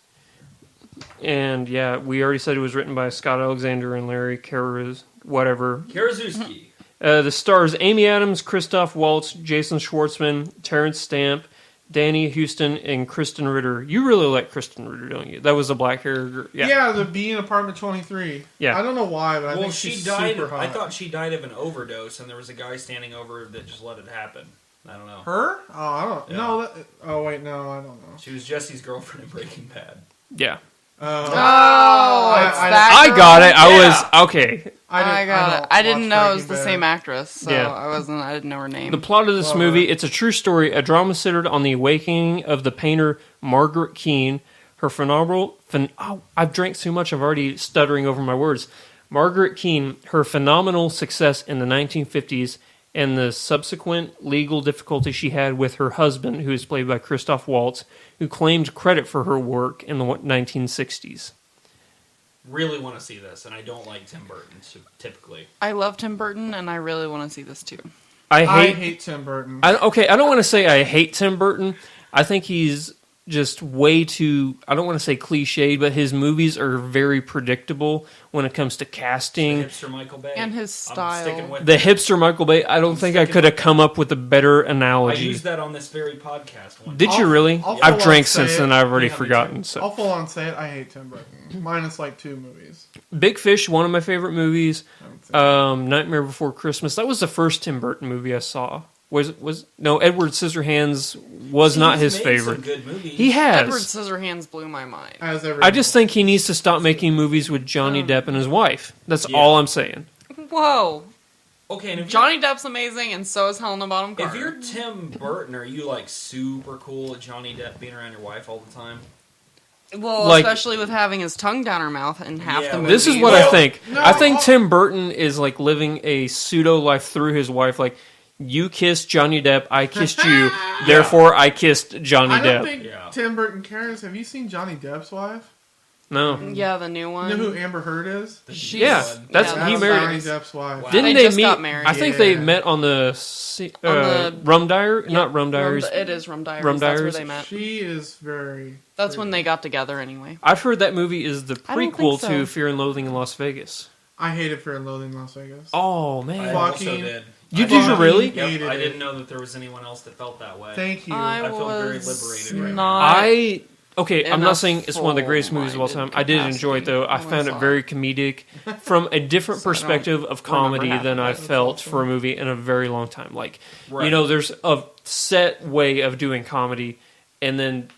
And yeah, we already said it was written by Scott Alexander and Larry Karras, whatever. Karaszewski. The stars Amy Adams, Christoph Waltz, Jason Schwartzman, Terrence Stamp, Danny Houston, and Kristen Ritter. You really like Kristen Ritter, don't you? That was a black hair girl. Yeah, the bee in Apartment 23. Yeah. I don't know why, but I Well, think she she's died. super hot. I thought she died of an overdose, and there was a guy standing over that just let it happen. I don't know. Her? Oh, I don't Yeah. know. Oh, wait, no, I don't know. She was Jesse's girlfriend in Breaking Bad. Yeah. Oh, it's I- that I girl? got it. I Yeah. was okay. I got it. don't I didn't watch know it was Breaking the Bad. same actress, so Yeah. I didn't know her name. The plot of this Well, movie, it's a true story, a drama centered on the awakening of the painter Margaret Keane, her phenomenal... I've drank too much, I'm already stuttering over my words. Margaret Keane, her phenomenal success in the 1950s, and the subsequent legal difficulty she had with her husband, who is played by Christoph Waltz, who claimed credit for her work in the 1960s. Really want to see this, and I don't like Tim Burton typically. I love Tim Burton, and I really want to see this too. I I hate... hate Tim Burton. I don't want to say I hate Tim Burton. I think he's just way too, I don't want to say cliched, but his movies are very predictable when it comes to casting. The hipster Michael Bay. And his I'm sticking style. with The it. hipster Michael Bay, I don't think I sticking could have with come up with a better I analogy. used that on this very podcast one Did time. you really? I'll I've full drank on say since it. then, I've already Yeah, me forgotten. too. So. I'll full on say it. I hate Tim Burton. Minus like 2 movies. Big Fish, one of my favorite movies. I haven't seen it. Nightmare Before Christmas. That was the first Tim Burton movie I saw. No, Edward Scissorhands was See, not he's his made favorite. Some good movies. He has. Edward Scissorhands blew my mind. As every I just think he needs to stop making movies with Johnny Depp and his wife. That's Yeah. all I'm saying. Whoa. Okay, and if Johnny Depp's amazing, and so is Helena Bonham If Carter. you're Tim Burton, are you like super cool with Johnny Depp being around your wife all the time? Well, Like- especially with having his tongue down her mouth in half Yeah, the movie. This is what Well, I think. no, I think I'll- Tim Burton is like living a pseudo life through his wife. Like, you kissed Johnny Depp, I kissed you, therefore I kissed Johnny I don't Depp. think Yeah. Tim Burton cares. Have you seen Johnny Depp's wife? No. Yeah, the new You one. know who Amber Heard is? She's- Yeah, that's yeah, he That's married. Johnny Depp's wife. Wow. Didn't They they just meet? got married. I think they Yeah. met on the the- Rum Diary, not Rum Diaries. It is Rum Diaries. Rum That's where Diaries? they met. She is very. That's when they got together anyway. I've heard that movie is the I don't think prequel so. to Fear and Loathing in Las Vegas. I hated Fear and Loathing in Las Vegas. Oh I man, also Fucking- did. You I did didn't- really? Yep, Hated I it. didn't know that there was anyone else that felt that way. Thank you. I feel very was liberated right now. not. Okay, I'm in not a saying it's one of the greatest movies of all time. full-minded I did enjoy it though. I capacity found it when I very saw comedic from a different So I don't perspective of comedy remember than half I of it. felt for a movie in a very long time. Like, Right. you know, there's a set way of doing comedy, and then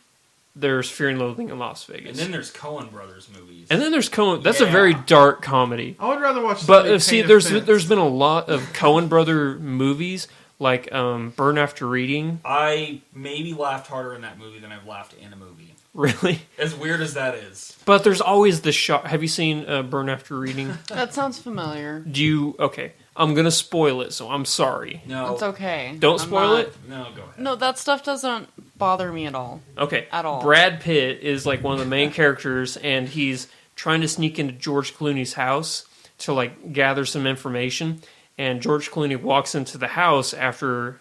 there's Fear and Loathing in Las Vegas. And then there's Coen Brothers movies. And then there's Coen. That's a Yeah. very dark comedy. I would rather watch. But somebody see, paint a there's fence. there's been a lot of Coen Brother movies like Burn After Reading. I maybe laughed harder in that movie than I've laughed in a movie. Really, As weird as that is. but there's always the shot. Have you seen Burn After Reading? That sounds familiar. Do you? Okay, I'm gonna spoil it, so I'm sorry. No. It's okay. Don't I'm spoil not- it. No, go ahead. No, that stuff doesn't bother me at all. Okay. At all. Brad Pitt is like one of the main characters, and he's trying to sneak into George Clooney's house to like gather some information. And George Clooney walks into the house after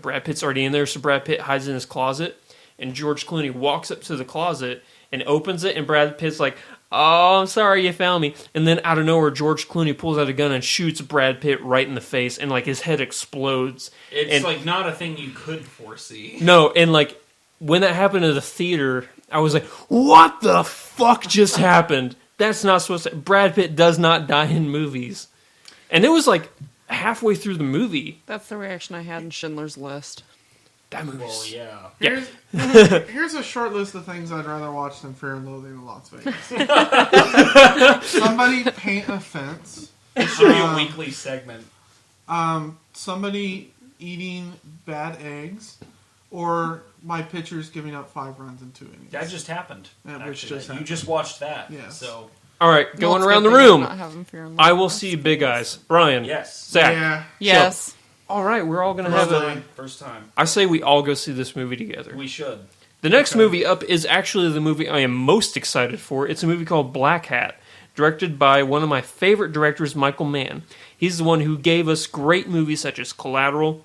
Brad Pitt's already in there, so Brad Pitt hides in his closet. And George Clooney walks up to the closet and opens it, and Brad Pitt's like, "Oh, I'm sorry you found me." And then out of nowhere, George Clooney pulls out a gun and shoots Brad Pitt right in the face, and like his head explodes. It's And- like not a thing you could foresee. No, and like when that happened in the theater, I was like, what the fuck just happened? That's not supposed to... Brad Pitt does not die in movies. And it was like halfway through the movie. That's the reaction I had in Schindler's List. That movie. Well, yeah. Here's a short list of things I'd rather watch than Fear and Loathing in Las Vegas. Somebody paint a fence. It should be a weekly segment. Somebody eating bad eggs, or my pitchers giving up 5 runs in 2 innings. That just happened. Yeah, which just You happened. just watched that. Yes. So, All right, going Well, it's around the good thing I'm room. not having Fear and I Loathing. will see Big Eyes. Brian. yes. Zach. Yeah. Yes. All right, we're all going to First have a... time. First time. I say we all go see this movie together. We should. The next movie up is actually the movie I am most excited for. It's a movie called Black Hat, directed by one of my favorite directors, Michael Mann. He's the one who gave us great movies such as Collateral,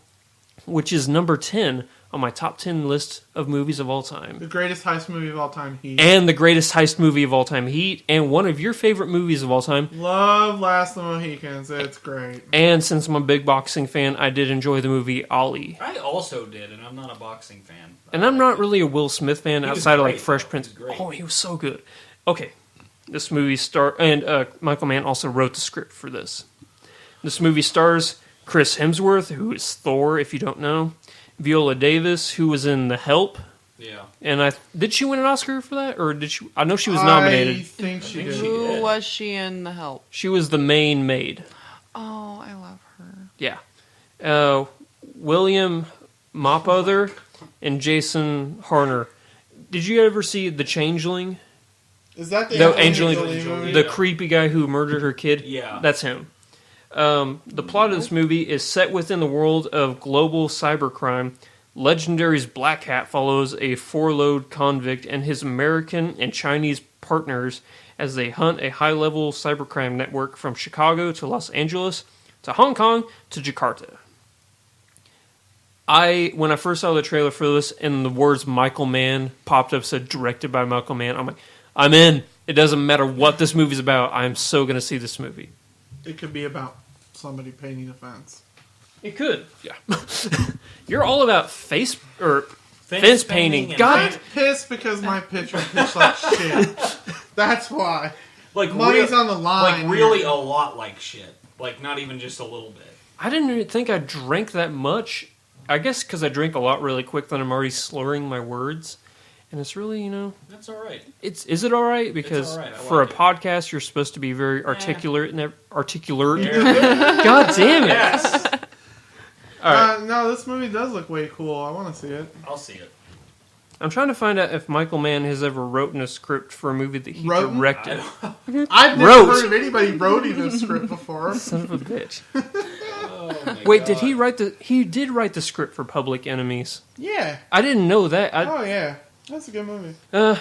which is number 10 on my top 10 list of movies of all time. The greatest heist movie of all time, Heat. And the greatest heist movie of all time, Heat, and one of your favorite movies of all time. Love Last of the Mohicans. It's great. And since I'm a big boxing fan, I did enjoy the movie Ollie. I also did, and I'm not a boxing fan. And I'm not really a Will Smith fan He was outside of like great, Fresh though. Prince. He was great. Oh, he was so good. Okay, this movie Michael Mann also wrote the script for this. This movie stars Chris Hemsworth, who is Thor, if you don't know. Viola Davis, who was in The Help, Yeah. and did she win an Oscar for that, or did she? I know she was nominated. I think she think did. she- Who was she in The Help? She was the main maid. Oh, I love her. Yeah, William Mapother and Jason Harner. Did you ever see The Changeling? Is that the No, Angelina Angelina Jolie movie? The creepy guy who murdered her kid? Yeah. That's him. The plot of this movie is set within the world of global cybercrime. Legendary's Black Hat follows a four-load convict and his American and Chinese partners as they hunt a high-level cybercrime network from Chicago to Los Angeles to Hong Kong to Jakarta. When I first saw the trailer for this and the words Michael Mann popped up, said directed by Michael Mann, I'm like, I'm in. It doesn't matter what this movie's about. I'm so going to see this movie. It could be about somebody painting a fence. It could. Yeah. You're all about fence Fence painting. painting and God. I'm pissed because my pitcher pitched like shit. That's why. Like Money's on the line. Like really here. a lot like shit. Like not even just a little bit. I didn't even think I drank that much. I guess because I drink a lot really quick, then I'm already slurring my words. And it's really, That's all right. is it all right? Because all right. I for like a it. podcast, you're supposed to be very articulate and articulate. God damn it! Yes. All right. No, this movie does look way cool. I want to see it. I'll see it. I'm trying to find out if Michael Mann has ever written a script for a movie that he Wrote? directed. I've never Wrote. heard of anybody writing a script before. Son of a bitch. Oh my Wait, God. did he write He did write the script for Public Enemies. Yeah. I didn't know that. Oh, yeah. That's a good movie.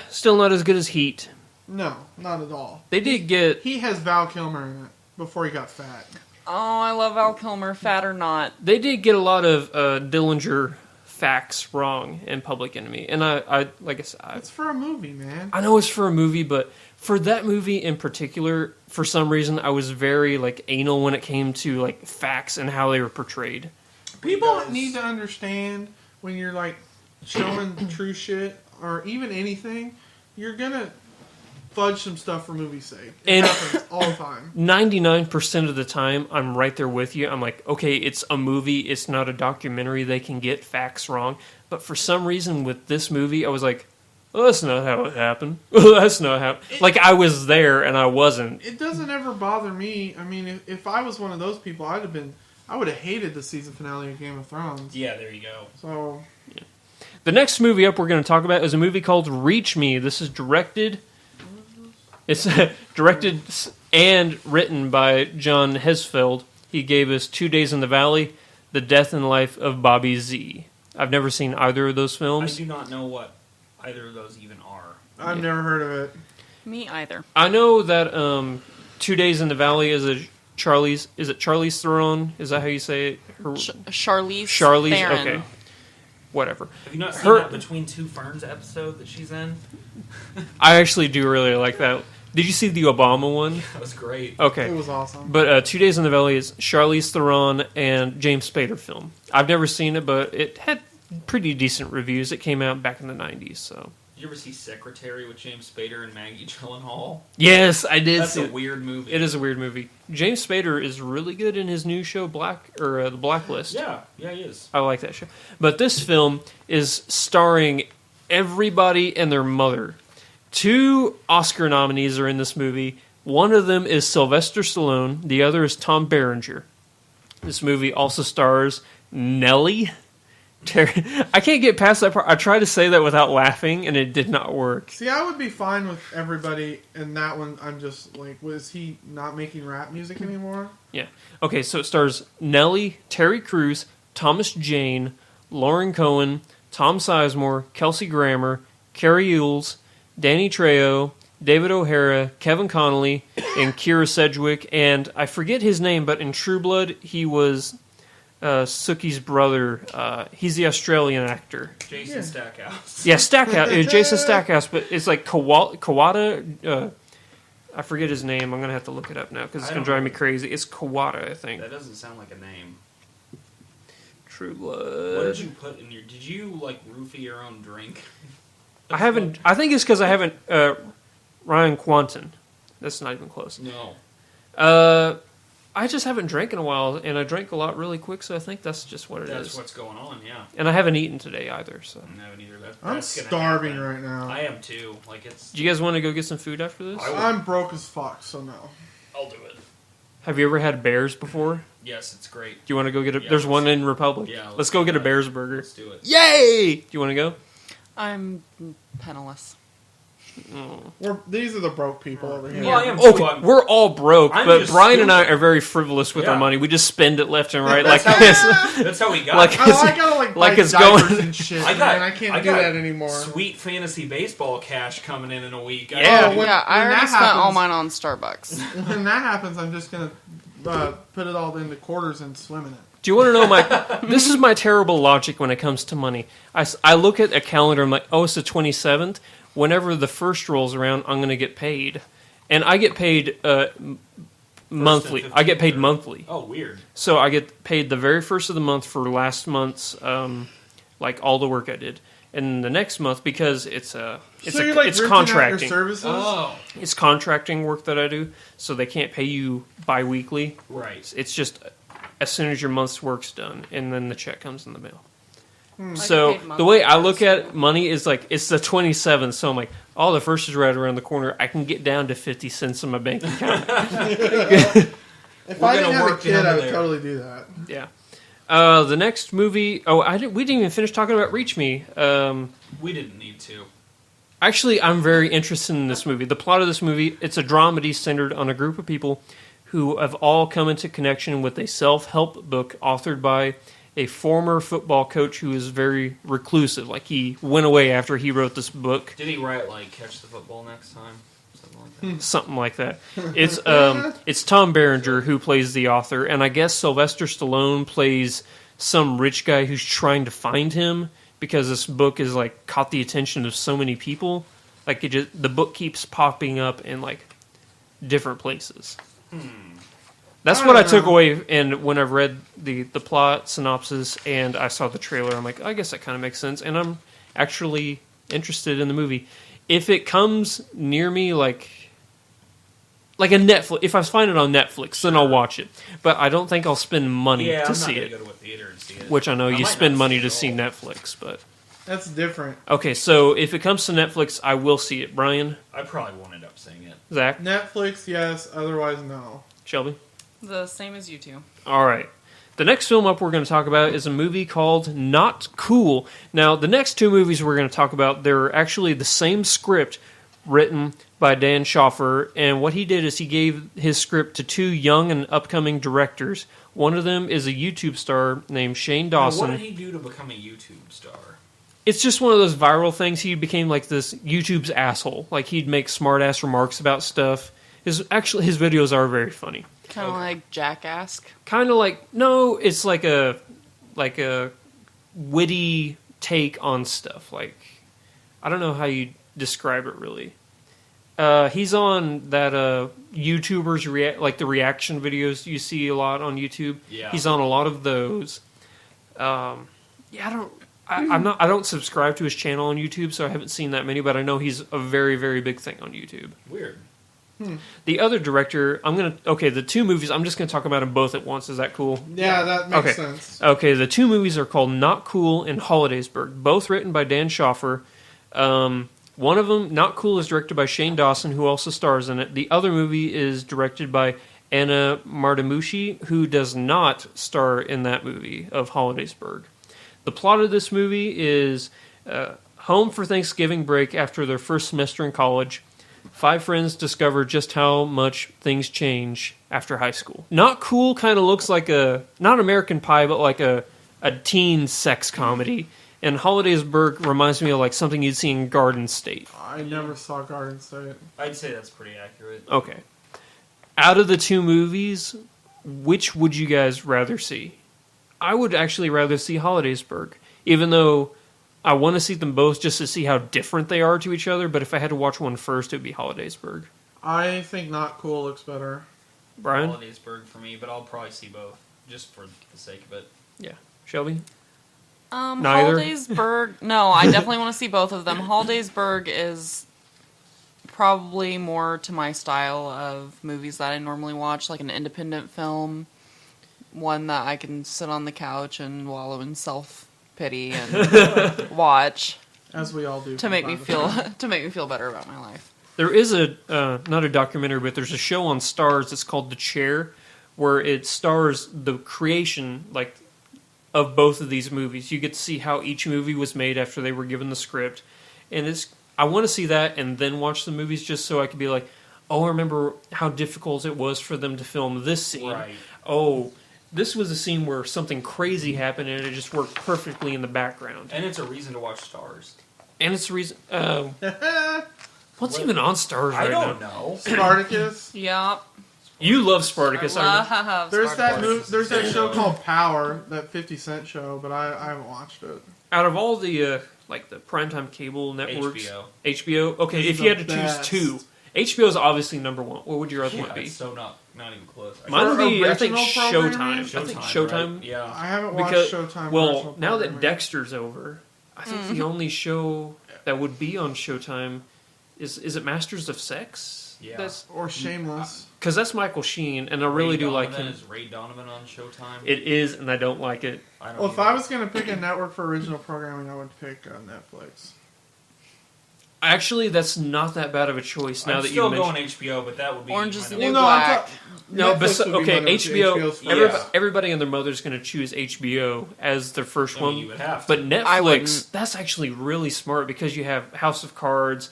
Still not as good as Heat. No, not at all. They did get. He has Val Kilmer in it before he got fat. Oh, I love Val Kilmer, fat or not. They did get a lot of Dillinger facts wrong in Public Enemy, and I like I said, It's for a movie, man. I know it's for a movie, but for that movie in particular, for some reason, I was very like anal when it came to like facts and how they were portrayed. People need to understand when you're like showing true shit or even anything, you're gonna fudge some stuff for movie's sake. It And- happens all the time. 99% of the time, I'm right there with you. I'm like, okay, it's a movie, it's not a documentary. They can get facts wrong, but for some reason with this movie, I was like, oh, that's not how it happened. That's not how. Like I was there and I wasn't. It doesn't ever bother me. I mean, if I was one of those people, I would have hated the season finale of Game of Thrones. Yeah, there you go. So The next movie up we're going to talk about is a movie called Reach Me. This is directed. It's directed and written by John Hesfeld. He gave us 2 Days in the Valley, The Death and Life of Bobby Z. I've never seen either of those I films. do not know what either of those even are. I've never heard of it. Me either. I know that 2 Days in the Valley is a Charlize. Is it Charlize Theron? Is that how you say it? Charlize Theron. Okay. Whatever. Have you not seen Her- that Between Two Ferns episode that she's in? I actually do really like that. Did you see the Obama one? That was great. Okay. It was awesome. But 2 Days in the Valley is Charlize Theron and James Spader film. I've never seen it, but it had pretty decent reviews. It came out back in the 90s, so. Did you ever see Secretary with James Spader and Maggie Gyllenhaal? Yes, I did. That's a weird movie. It is a weird movie. James Spader is really good in his new show, The Blacklist. Yeah, he is. I like that show. But this film is starring everybody and their mother. 2 Oscar nominees are in this movie. One of them is Sylvester Stallone. The other is Tom Berenger. This movie also stars Nelly. I can't get past that part. I tried to say that without laughing, and it did not work. See, I would be fine with everybody in that one. I'm just like, was he not making rap music anymore? Yeah. Okay, so it stars Nelly, Terry Crews, Thomas Jane, Lauren Cohen, Tom Sizemore, Kelsey Grammer, Carrie Ewells, Danny Trejo, David O'Hara, Kevin Connolly, and Kira Sedgwick. And I forget his name, but in True Blood, he was Sookie's brother. He's the Australian actor. Jason Stackhouse. Yeah, Stackhouse. It was Jason Stackhouse, but it's like Kawada. I forget his name. I'm going to have to look it up now because it's going to drive me crazy. It's Kawada, I think. That doesn't sound like a name. True Blood. What did you put in your... Did you, like, roofie your own drink? I haven't... I think it's because I haven't... Ryan Quanten. That's not even close. No. I just haven't drank in a while, and I drank a lot really quick, so I think that's just what it is. That's what's going on, yeah. And I haven't eaten today either, so... I haven't either. I'm That's gonna starving happen. right now. I am too. Like, it's... Do you guys want to go get some food after this? I'm broke as fuck, so no. I'll do it. Have you ever had Bears before? Yes, it's great. Do you want to go get a... Yeah, There's one in Republic. Yeah, let's go do get a that. Bears burger. Let's do it. Yay! Do you want to go? I'm penniless. These are the broke people over here. Well, I am Okay, too. we're all broke, I'm but just Brian and I stupid. are very frivolous with our Yeah. money. We just spend it left and right like That's this. That's how we got Like- it. I gotta like buy it's diapers going- and shit. I got- man. I can't I do got that anymore. Sweet fantasy baseball cash coming in a week. Yeah. when- yeah, I when already that spent all happens- mine on Starbucks. When that happens, I'm just gonna put it all into quarters and swim in it. Do you want to know my... This is my terrible logic when it comes to money. I look at a calendar, I'm like, oh, it's the 27th. Whenever the first rolls around, I'm going to get paid. And I get paid monthly. I get paid monthly. Oh, weird. So I get paid the very first of the month for last month's, like, all the work I did. And the next month, because it's So you're like it's renting out your contracting. services? Oh, It's contracting work that I do, so they can't pay you bi-weekly. right. It's just as soon as your month's work's done, and then the check comes in the mail. I So get paid the way I monthly, look at money is like, it's the 27th, so I'm like, oh, the first is right around the corner. I can get down to 50 cents in my bank account. If We're I gonna didn't have a work kid, down I would there. totally do that. Yeah. The next movie, we didn't even finish talking about Reach Me. We didn't need to. Actually, I'm very interested in this movie. The plot of this movie, it's a dramedy centered on a group of people who have all come into connection with a self-help book authored by a former football coach who is very reclusive. Like, he went away after he wrote this book. Did he write, like, catch the football next time? Something like that. Something like that. It's Tom Berenger who plays the author, and I guess Sylvester Stallone plays some rich guy who's trying to find him because this book is like caught the attention of so many people. Like, the book keeps popping up in like different places. That's what I took away, and when I've read the plot synopsis and I saw the trailer, I'm like, I guess that kind of makes sense, and I'm actually interested in the movie. If it comes near me, like a Netflix, if I find it on Netflix, then I'll watch it. But I don't think I'll spend money Yeah, to I'm see not it. gonna go to a theater and see it. Which I know you might spend not money it to at see all. Netflix, but That's different. okay. So if it comes to Netflix, I will see it. Brian, I probably won't end up seeing it. Zach, Netflix, yes. Otherwise, no. Shelby. The same as you two. All right. The next film up we're going to talk about is a movie called Not Cool. Now, the next two movies we're going to talk about, they're actually the same script written by Dan Schaffer, and what he did is he gave his script to two young and upcoming directors. One of them is a YouTube star named Shane Now, Dawson. what did he do to become a YouTube star? It's just one of those viral things. He became like this YouTube's asshole. Like, he'd make smart-ass remarks about stuff. His videos are very funny. Kind of like Jackass. Kind of like, no, it's like a witty take on stuff. Like, I don't know how you describe it really. He's on that YouTubers like the reaction videos you see a lot on YouTube. Yeah. He's on a lot of those. I I don't subscribe to his channel on YouTube, so I haven't seen that many, but I know he's a very, very big thing on YouTube. Weird. The other director, the two movies, I'm just gonna talk about them both at once. Is that cool? Yeah, that makes sense. Okay, the two movies are called Not Cool and Holidaysburg, both written by Dan Schaffer. One of them, Not Cool, is directed by Shane Dawson, who also stars in it. The other movie is directed by Anna Martimucci, who does not star in that movie of Holidaysburg. The plot of this movie is home for Thanksgiving break after their first semester in college. 5 friends discover just how much things change after high school. Not Cool kind of looks like not American Pie, but like a teen sex comedy. And Holidaysburg reminds me of like something you'd see in Garden State. I never saw Garden State. I'd say that's pretty accurate. Okay. Out of the two movies, which would you guys rather see? I would actually rather see Holidaysburg, even though I want to see them both just to see how different they are to each other, but if I had to watch one first, it would be Holidaysburg. I think Not Cool looks better. Brian? Holidaysburg for me, but I'll probably see both, just for the sake of it. Yeah. Shelby? Neither. Holidaysburg. No, I definitely want to see both of them. Holidaysburg is probably more to my style of movies that I normally watch, like an independent film, one that I can sit on the couch and wallow in self-pity and watch, as we all do, to make me feel better about my life. There is not a documentary, but there's a show on Starz that's called The Chair, where it stars the creation, like, of both of these movies. You get to see how each movie was made after they were given the script, and I want to see that and then watch the movies just so I could be like, oh, I remember how difficult it was for them to film this scene. Right. Oh, this was a scene where something crazy happened and it just worked perfectly in the background. And it's a reason to watch Stars. And it's a reason. What's even on Stars right now? I don't know. Spartacus. Yep. You love Spartacus. There's that show called Power, that 50 Cent show, but I haven't watched it. Out of all the like the primetime cable networks, HBO. Okay, It's if you had to the choose best. two, HBO is obviously number one. What would your other one be? It's so not even close. Mine would be, I think, original Showtime. programming? I think Showtime. Right? Yeah. I haven't watched Because, Showtime. well, original now that programming. Dexter's over, I think the only show that would be on Showtime is it Masters of Sex? Yeah. Or Shameless. Because that's Michael Sheen, and I really do like him. Is Ray Donovan on Showtime? It is, and I don't like it. I don't Well, if either. I was going to pick a network for original programming, I would pick Netflix. Actually, that's not that bad of a choice. Now I'm that still you going mention, HBO, but that would be Orange is the my New number Black. no, but Netflix would be okay, my HBO. HBO's Yeah. Everybody and their mother's going to choose HBO as their first I mean, one. you would have to. But I Netflix, wouldn't. that's actually really smart because you have House of Cards,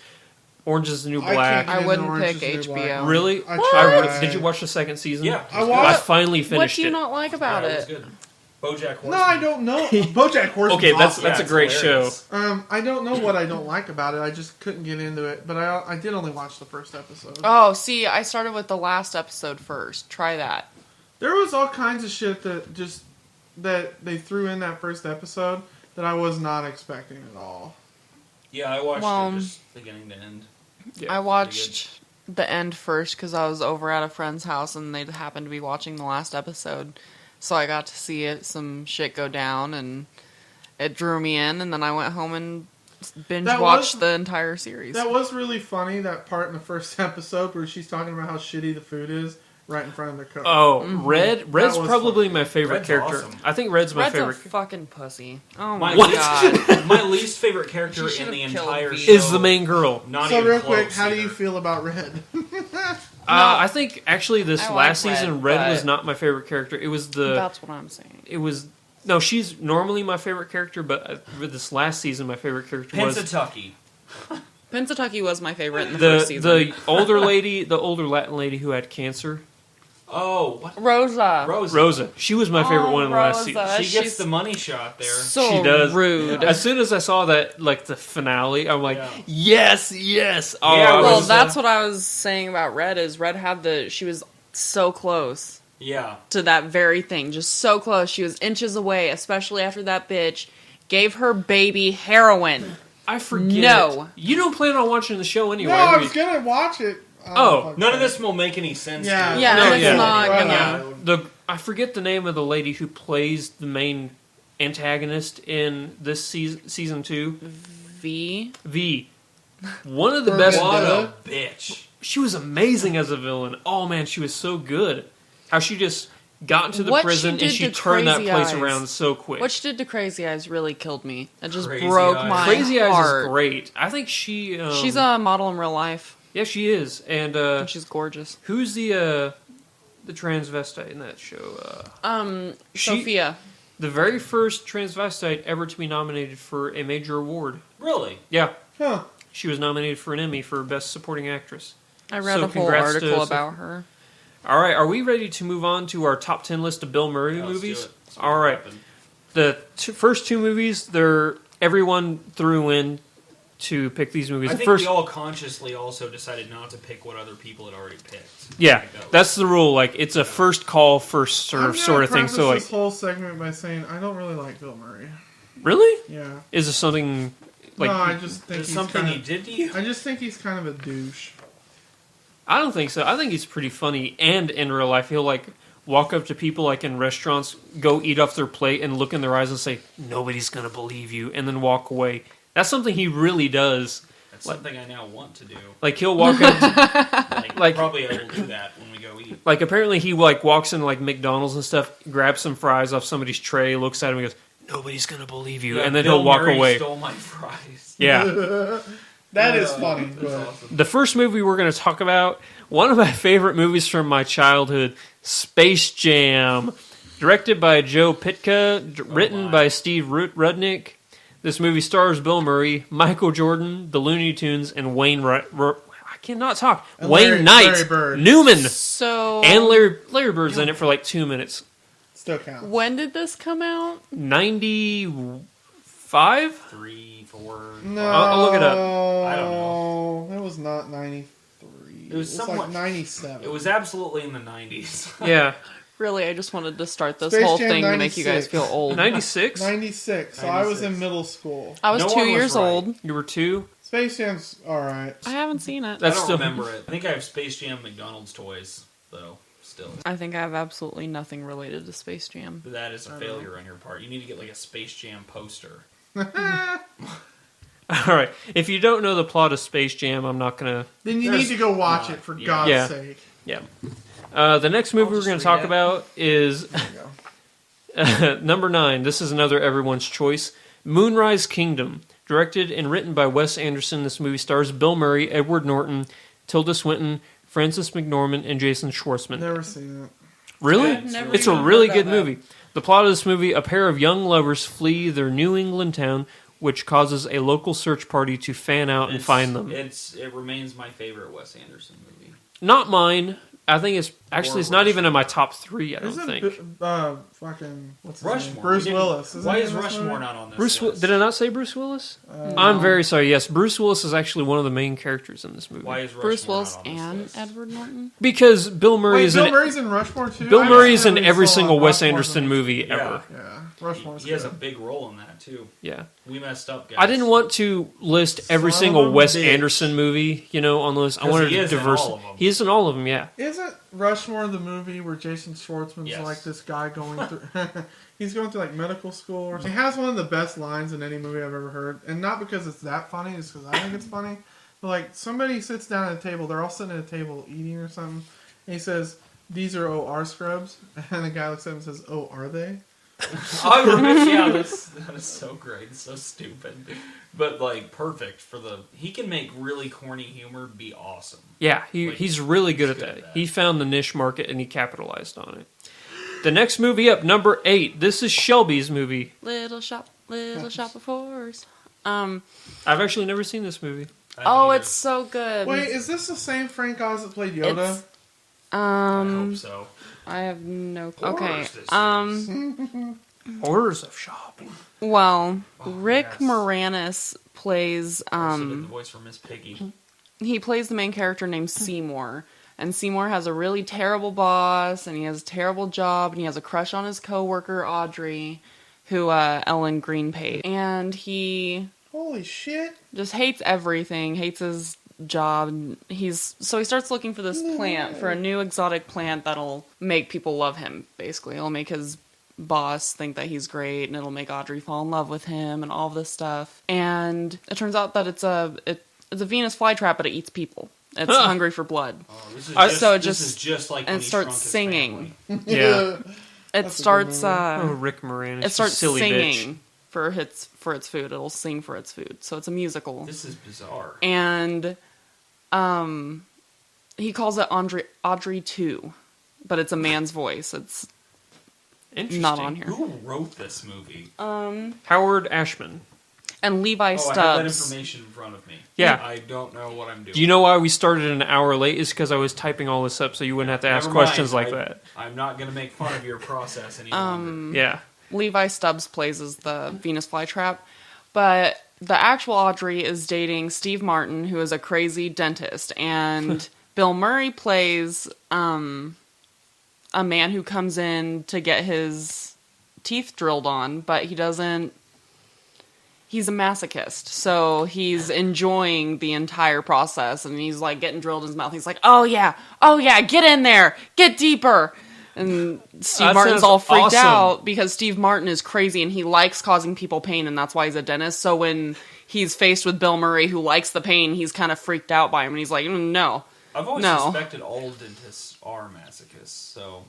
Orange is the New I Black. can't I wouldn't Orange pick is the New Black. HBO. Really? I What? tried. Did you watch the second season? Yeah. I it was watched- I good. finally What finished do you it. not like about Yeah, it? was good. BoJack Horseman. No, I don't know. BoJack Horseman. Okay, that's Yeah, a it's great hilarious. I don't know what I don't like about it. I just couldn't get into it. But I did only watch the first episode. Oh, see, I started with the last episode first. Try that. There was all kinds of shit that they threw in that first episode that I was not expecting at all. Yeah, I watched Well, it just beginning to end. Yeah, I watched the end first because I was over at a friend's house and they happened to be watching the last episode. So I got to see some shit go down and it drew me in. And then I went home and binge watched the entire series. That was really funny, that part in the first episode where she's talking about how shitty the food is right in front of their cook. Oh, Red's That was probably fun. my favorite Red's character. awesome. I think Red's my Red's favorite. a fucking pussy. Oh My my least- god. My least favorite character She in the should've killed entire Vito. show Is the main girl. Not So even real quick, close how do you either. feel about Red? I think actually this I like last season, Red, Red was but- not my favorite character. It was That's what I'm saying. It was. No, she's normally my favorite character, but with this last season, my favorite character was Pennsatucky. Pennsatucky was my favorite in the first season. the older lady, the older Latin lady who had cancer. Oh, what? Rosa. Rosa. She was my favorite one in the last season. Rosa. She gets She's the money shot there. So She does. rude. As soon as I saw that, like the finale, I'm like, Yeah. yes. Oh, Yeah, I Well, was- that's what I was saying about Red. Is Red had she was so close Yeah. to that very thing, just so close. She was inches away, especially after that bitch gave her baby heroin. I forget. No. You don't plan on watching the show anyway. No, I do was you? gonna watch it. Oh, fuck None of that. this will make any sense. Yeah. to you. Yeah, No, it's yeah. not Well, gonna. I forget the name of the lady who plays the main antagonist in this season 2? V. One of the best. What a bitch. She was amazing as a villain. Oh man, she was so good. How she just got into the What prison she and did she to turned that Crazy place Eyes. around so quick. What she did to Crazy Eyes really killed me. It just Crazy broke Eyes. my Crazy Eyes heart. is great. I think she. She's a model in real life, Yeah, she is. And and she's gorgeous. who's the transvestite in that show? She- Sophia. The very first transvestite ever to be nominated for a major award. Really? Yeah, Huh. she was nominated for an Emmy for Best Supporting Actress. I read So a whole congrats to article Sophia. about her. All right, are we ready to move on to our top 10 list of Bill Murray Yeah, let's do movies? it. Let's All right. happen. The first two movies, everyone threw in to pick these movies. I The think first, we all consciously also decided not to pick what other people had already picked. yeah, Like that. that's the rule. Like it's a first call, first I'm serve gonna sort of thing. preface So like, this whole segment by saying I don't really like Bill Murray. really, Yeah. is this something like? no, I just think Is he's something kind he of, did to you? I just think he's kind of a douche. I don't think so. I think he's pretty funny, and in real life, he'll like walk up to people like in restaurants, go eat off their plate, and look in their eyes and say, "Nobody's gonna believe you," and then walk away. That's something he really does. That's something I now want to do. Like he'll walk up. Like- probably I will do that when we go eat. Like apparently he like walks into like McDonald's and stuff, grabs some fries off somebody's tray, looks at him and goes, "Nobody's gonna believe you," and then Bill he'll walk Murray away. Stole my fries. Yeah. That is funny. That's But awesome. The first movie we're going to talk about, one of my favorite movies from my childhood, Space Jam, directed by Joe Pytka, written my. by Steve Rudnick. This movie stars Bill Murray, Michael Jordan, the Looney Tunes, and I cannot talk. And Wayne Larry Knight, Bird. Newman, So, and Larry Bird's in it for like 2 minutes. still counts. when did this come out? 95? 3, 4. No, I'll look it up. I don't know. It was not 93. It was like somewhat- 97. It was absolutely in the 90s. Yeah. Really, I just wanted to start this Space whole Jam thing to make you guys 96. feel old. 96? 96. So I was 96. in middle school. I was No 2 one was years right. old. You were 2? Space Jam's alright. I haven't seen it. That's I don't still remember it. I think I have Space Jam McDonald's toys, though, still. I think I have absolutely nothing related to Space Jam. That is a failure on your part. You need to get like a Space Jam poster. All right. If you don't know the plot of Space Jam, I'm not gonna. Then you There's need to go watch not- it, for yeah. God's Yeah. sake. Yeah. The next movie we're just going to read talk it. about is There you go. number 9. This is another everyone's choice. Moonrise Kingdom, directed and written by Wes Anderson. This movie stars Bill Murray, Edward Norton, Tilda Swinton, Francis McDormand, and Jason Schwartzman. Never seen it. Really? I've never It's a even really heard good that. movie. The plot of this movie, a pair of young lovers flee their New England town, which causes a local search party to fan out and find them. It remains my favorite Wes Anderson movie. Not mine. I think it's actually it's not even in my top 3, I don't Isn't think. fucking what's his Rushmore. name? Bruce We didn't- Willis. Isn't Why he is in this Rushmore movie? not on this Bruce, list? did I not say Bruce Willis? No. I'm very sorry. Yes, Bruce Willis is actually one of the main characters in this movie. Why is Rushmore Bruce Willis not on this and list? Edward Norton? Because Bill Murray Wait, is Bill in Murray's in Rushmore too? Bill I Murray is in accidentally every saw single Wes Rushmore's Anderson in- movie Yeah. ever. Yeah, Rushmore's He has a good. big role in that too. Yeah. We messed up, guys. I didn't want to list every Son single of a Wes bitch. Anderson movie, on the list. I 'Cause wanted he to is in diverse. all of them. He is in all of them, yeah. Isn't Rushmore the movie where Jason Schwartzman's Yes. like this guy going through? He's going through like medical school or something. He has one of the best lines in any movie I've ever heard, and not because it's that funny, just because I think it's funny. But like somebody sits down at a table, they're all sitting at a table eating or something, and he says, "These are OR scrubs," and the guy looks at him and says, "Oh, are they?" I remember, yeah, that is so great. It's so stupid, but like perfect for the. He can make really corny humor be awesome. Yeah, Like, he's really good at he's that. good at that. He found the niche market and he capitalized on it. The next movie up, number 8. This is Shelby's movie. Little shop of horrors. I've actually never seen this movie. I don't Oh, either. it's so good. Wait, is this the same Frank Oz that played Yoda? It's- I hope so. I have no. Horrors, Okay. this is. Horrors of shopping. Well, Oh, Rick yes. Moranis plays. Also did the voice for Miss Piggy. He plays the main character named Seymour. And Seymour has a really terrible boss, and he has a terrible job, and he has a crush on his coworker Audrey, who Ellen Green played. And he Holy shit! just hates everything, hates his job. He starts looking for this plant, for a new exotic plant that'll make people love him. Basically, it'll make his boss think that he's great, and it'll make Audrey fall in love with him, and all this stuff. And it turns out that it's a Venus flytrap, but it eats people. It's hungry for blood. Oh, this is just like and when it he starts shrunk his singing. family. Yeah. It starts. Rick Moranis. It starts silly singing bitch. for its food. It'll sing for its food. So it's a musical. This is bizarre. And he calls it Audrey 2, but it's a man's voice. It's Interesting. not on here. Who wrote this movie? Howard Ashman. And Levi Stubbs. I have that information in front of me. Yeah. I don't know what I'm doing. Do you know why we started an hour late? Is because I was typing all this up so you wouldn't have to ask Never mind. questions like that. I'm not going to make fun of your process any longer. Yeah. Levi Stubbs plays as the Venus flytrap, but the actual Audrey is dating Steve Martin, who is a crazy dentist, and Bill Murray plays a man who comes in to get his teeth drilled on, but he doesn't. He's a masochist, so he's enjoying the entire process, and he's like getting drilled in his mouth. He's like, "Oh yeah, get in there, get deeper." And Steve Martin's all freaked out because Steve Martin is crazy and he likes causing people pain, and that's why he's a dentist. So when he's faced with Bill Murray, who likes the pain, he's kind of freaked out by him, and he's like, "No." I've always suspected all dentists are masochists, so...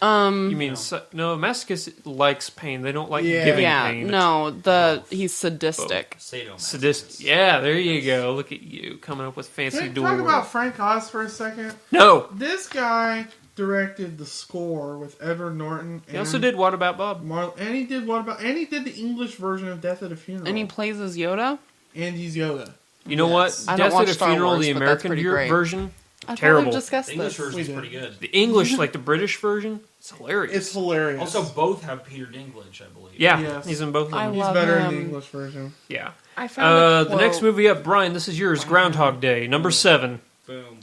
You mean no? Masochist likes pain. They don't like giving pain. No, he's sadistic. Sadistic. Yeah, there you go. Look at you coming up with fancy Can dual we talk words. about Frank Oz for a second? No. This guy directed the score with Edward Norton. He also did What About Bob? And he did And he did the English version of Death at a Funeral. And he plays as Yoda? And he's Yoda. You know what? I don't Death watch at a Star Funeral, Wars, the but that's American pretty great. version, I terrible. thought we discussed The English this. version is pretty good. The English, like the British version, it's hilarious. It's hilarious. Also, both have Peter Dinklage, I believe. Yeah, Yes. he's in both of them. He's love better in him. the English version. Yeah. I found The next movie up, Brian, this is yours, Groundhog Day, number 7. Boom.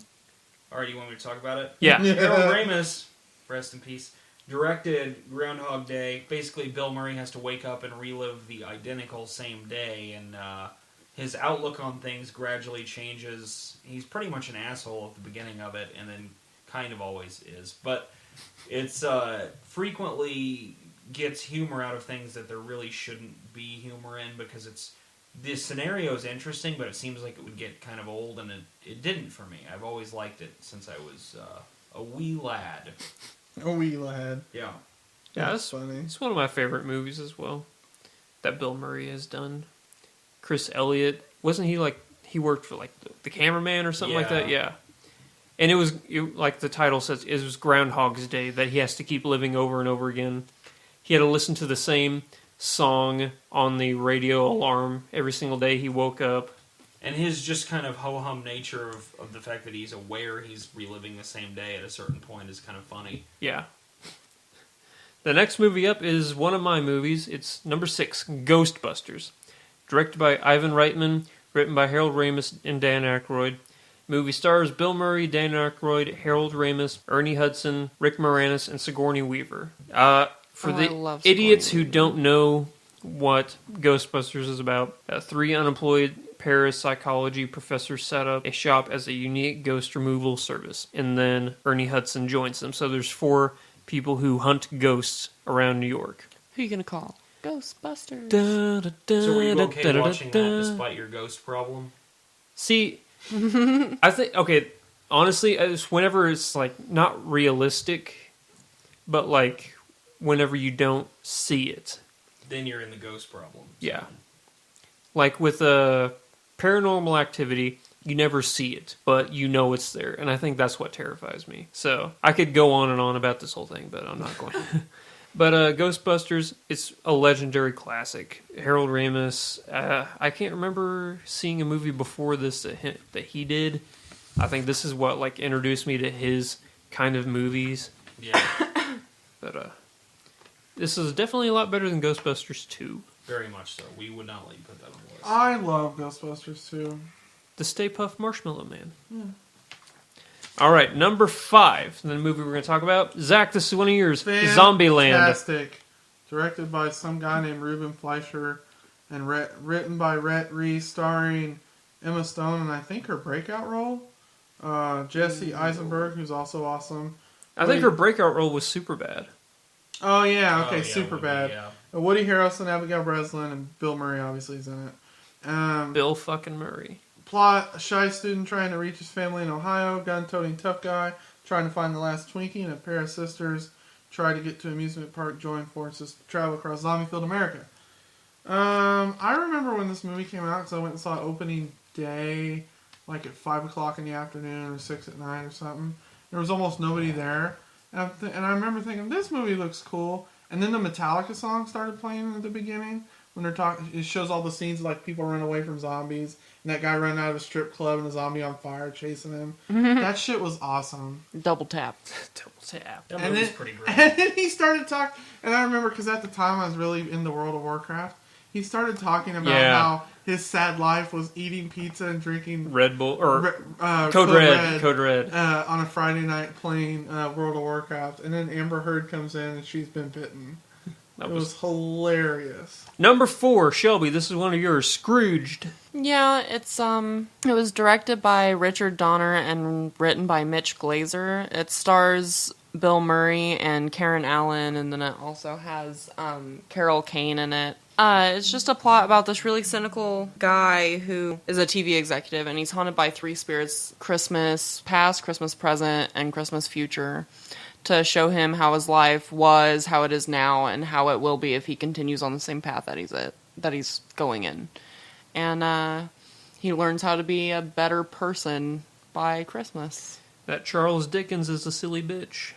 Alright, you want me to talk about it? Yeah. Harold Ramis, rest in peace, directed Groundhog Day. Basically, Bill Murray has to wake up and relive the identical same day, and his outlook on things gradually changes. He's pretty much an asshole at the beginning of it, and then kind of always is. But it's frequently gets humor out of things that there really shouldn't be humor in, because this scenario is interesting, but it seems like it would get kind of old, and it didn't for me. I've always liked it since I was a wee lad. A wee lad. Yeah. Yeah, That's funny. It's one of my favorite movies as well that Bill Murray has done. Chris Elliott, wasn't he like, he worked for like the cameraman or something like that? Yeah. And it was, like the title says, it was Groundhog's Day, that he has to keep living over and over again. He had to listen to the same song on the radio alarm every single day he woke up. And his just kind of ho-hum nature of the fact that he's aware he's reliving the same day at a certain point is kind of funny. Yeah. The next movie up is one of my movies. It's number 6, Ghostbusters. Directed by Ivan Reitman, written by Harold Ramis and Dan Aykroyd. Movie stars Bill Murray, Dan Aykroyd, Harold Ramis, Ernie Hudson, Rick Moranis, and Sigourney Weaver. For the idiots who don't know what Ghostbusters is about, 3 unemployed parapsychology professors set up a shop as a unique ghost removal service, and then Ernie Hudson joins them. So there's 4 people who hunt ghosts around New York. Who are you going to call? Ghostbusters. So were you okay watching that despite your ghost problem? See, I think, okay, honestly, it's whenever it's like not realistic, but like whenever you don't see it. Then you're in the ghost problem. Yeah. Like with Paranormal Activity, you never see it, but you know it's there. And I think that's what terrifies me. So I could go on and on about this whole thing, but I'm not going to. But Ghostbusters, it's a legendary classic. Harold Ramis, I can't remember seeing a movie before this that he did. I think this is what like introduced me to his kind of movies. Yeah. But this is definitely a lot better than Ghostbusters 2. Very much so. We would not let you put that on the list. I love Ghostbusters too. The Stay Puft Marshmallow Man. Yeah. All right, number 5. The movie we're going to talk about. Zach, this is one of yours. Zombieland. Fantastic. Directed by some guy named Ruben Fleischer and written by Rhett Reese, starring Emma Stone and I think her breakout role. Jesse Eisenberg, who's also awesome. I think her breakout role was Superbad. Oh yeah, okay, Oh, yeah, super Woody, bad. yeah. Woody Harrelson, Abigail Breslin, and Bill Murray obviously is in it. Bill fucking Murray. Plot: a shy student trying to reach his family in Ohio, gun-toting tough guy trying to find the last Twinkie, and a pair of sisters try to get to amusement park, join forces to travel across zombie-filled America. I remember when this movie came out because I went and saw it opening day, like at 5 o'clock in the afternoon or 6 at night or something. There was almost nobody there. And I remember thinking, this movie looks cool. And then the Metallica song started playing at the beginning. When they're talking, it shows all the scenes of, like, people run away from zombies. And that guy running out of a strip club and a zombie on fire chasing him. That shit was awesome. Double tap. Double tap. That And movie's then, pretty great. and then he started talking, and I remember because at the time I was really into World of Warcraft. He started talking about Yeah. how his sad life was eating pizza and drinking Red Bull or Code Red, Code Red. on a Friday night playing World of Warcraft, and then Amber Heard comes in and she's been bitten. That It was hilarious. Number 4, Shelby. This is one of yours. Scrooged. Yeah, it was directed by Richard Donner and written by Mitch Glazer. It stars Bill Murray and Karen Allen, and then it also has Carol Kane in it. It's just a plot about this really cynical guy who is a TV executive, and he's haunted by 3 spirits: Christmas past, Christmas present, and Christmas future, to show him how his life was, how it is now, and how it will be if he continues on the same path that he's going in. And he learns how to be a better person by Christmas. That Charles Dickens is a silly bitch.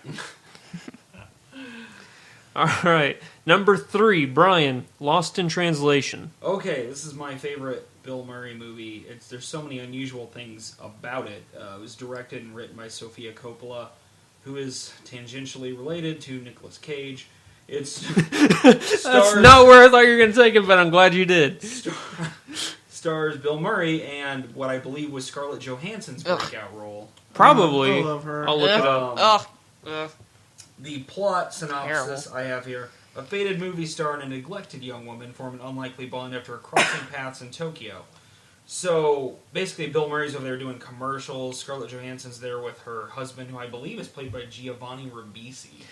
All right. Number 3, Brian. Lost in Translation. Okay, this is my favorite Bill Murray movie. There's so many unusual things about it. It was directed and written by Sofia Coppola, who is tangentially related to Nicolas Cage. It's That's not where I thought you were going to take it, but I'm glad you did. Stars Bill Murray and what I believe was Scarlett Johansson's breakout role. Probably. I love her. I'll look it up. Ugh. The plot synopsis Terrible. I have here. A faded movie star and a neglected young woman form an unlikely bond after crossing paths in Tokyo. So, basically, Bill Murray's over there doing commercials. Scarlett Johansson's there with her husband, who I believe is played by Giovanni Ribisi.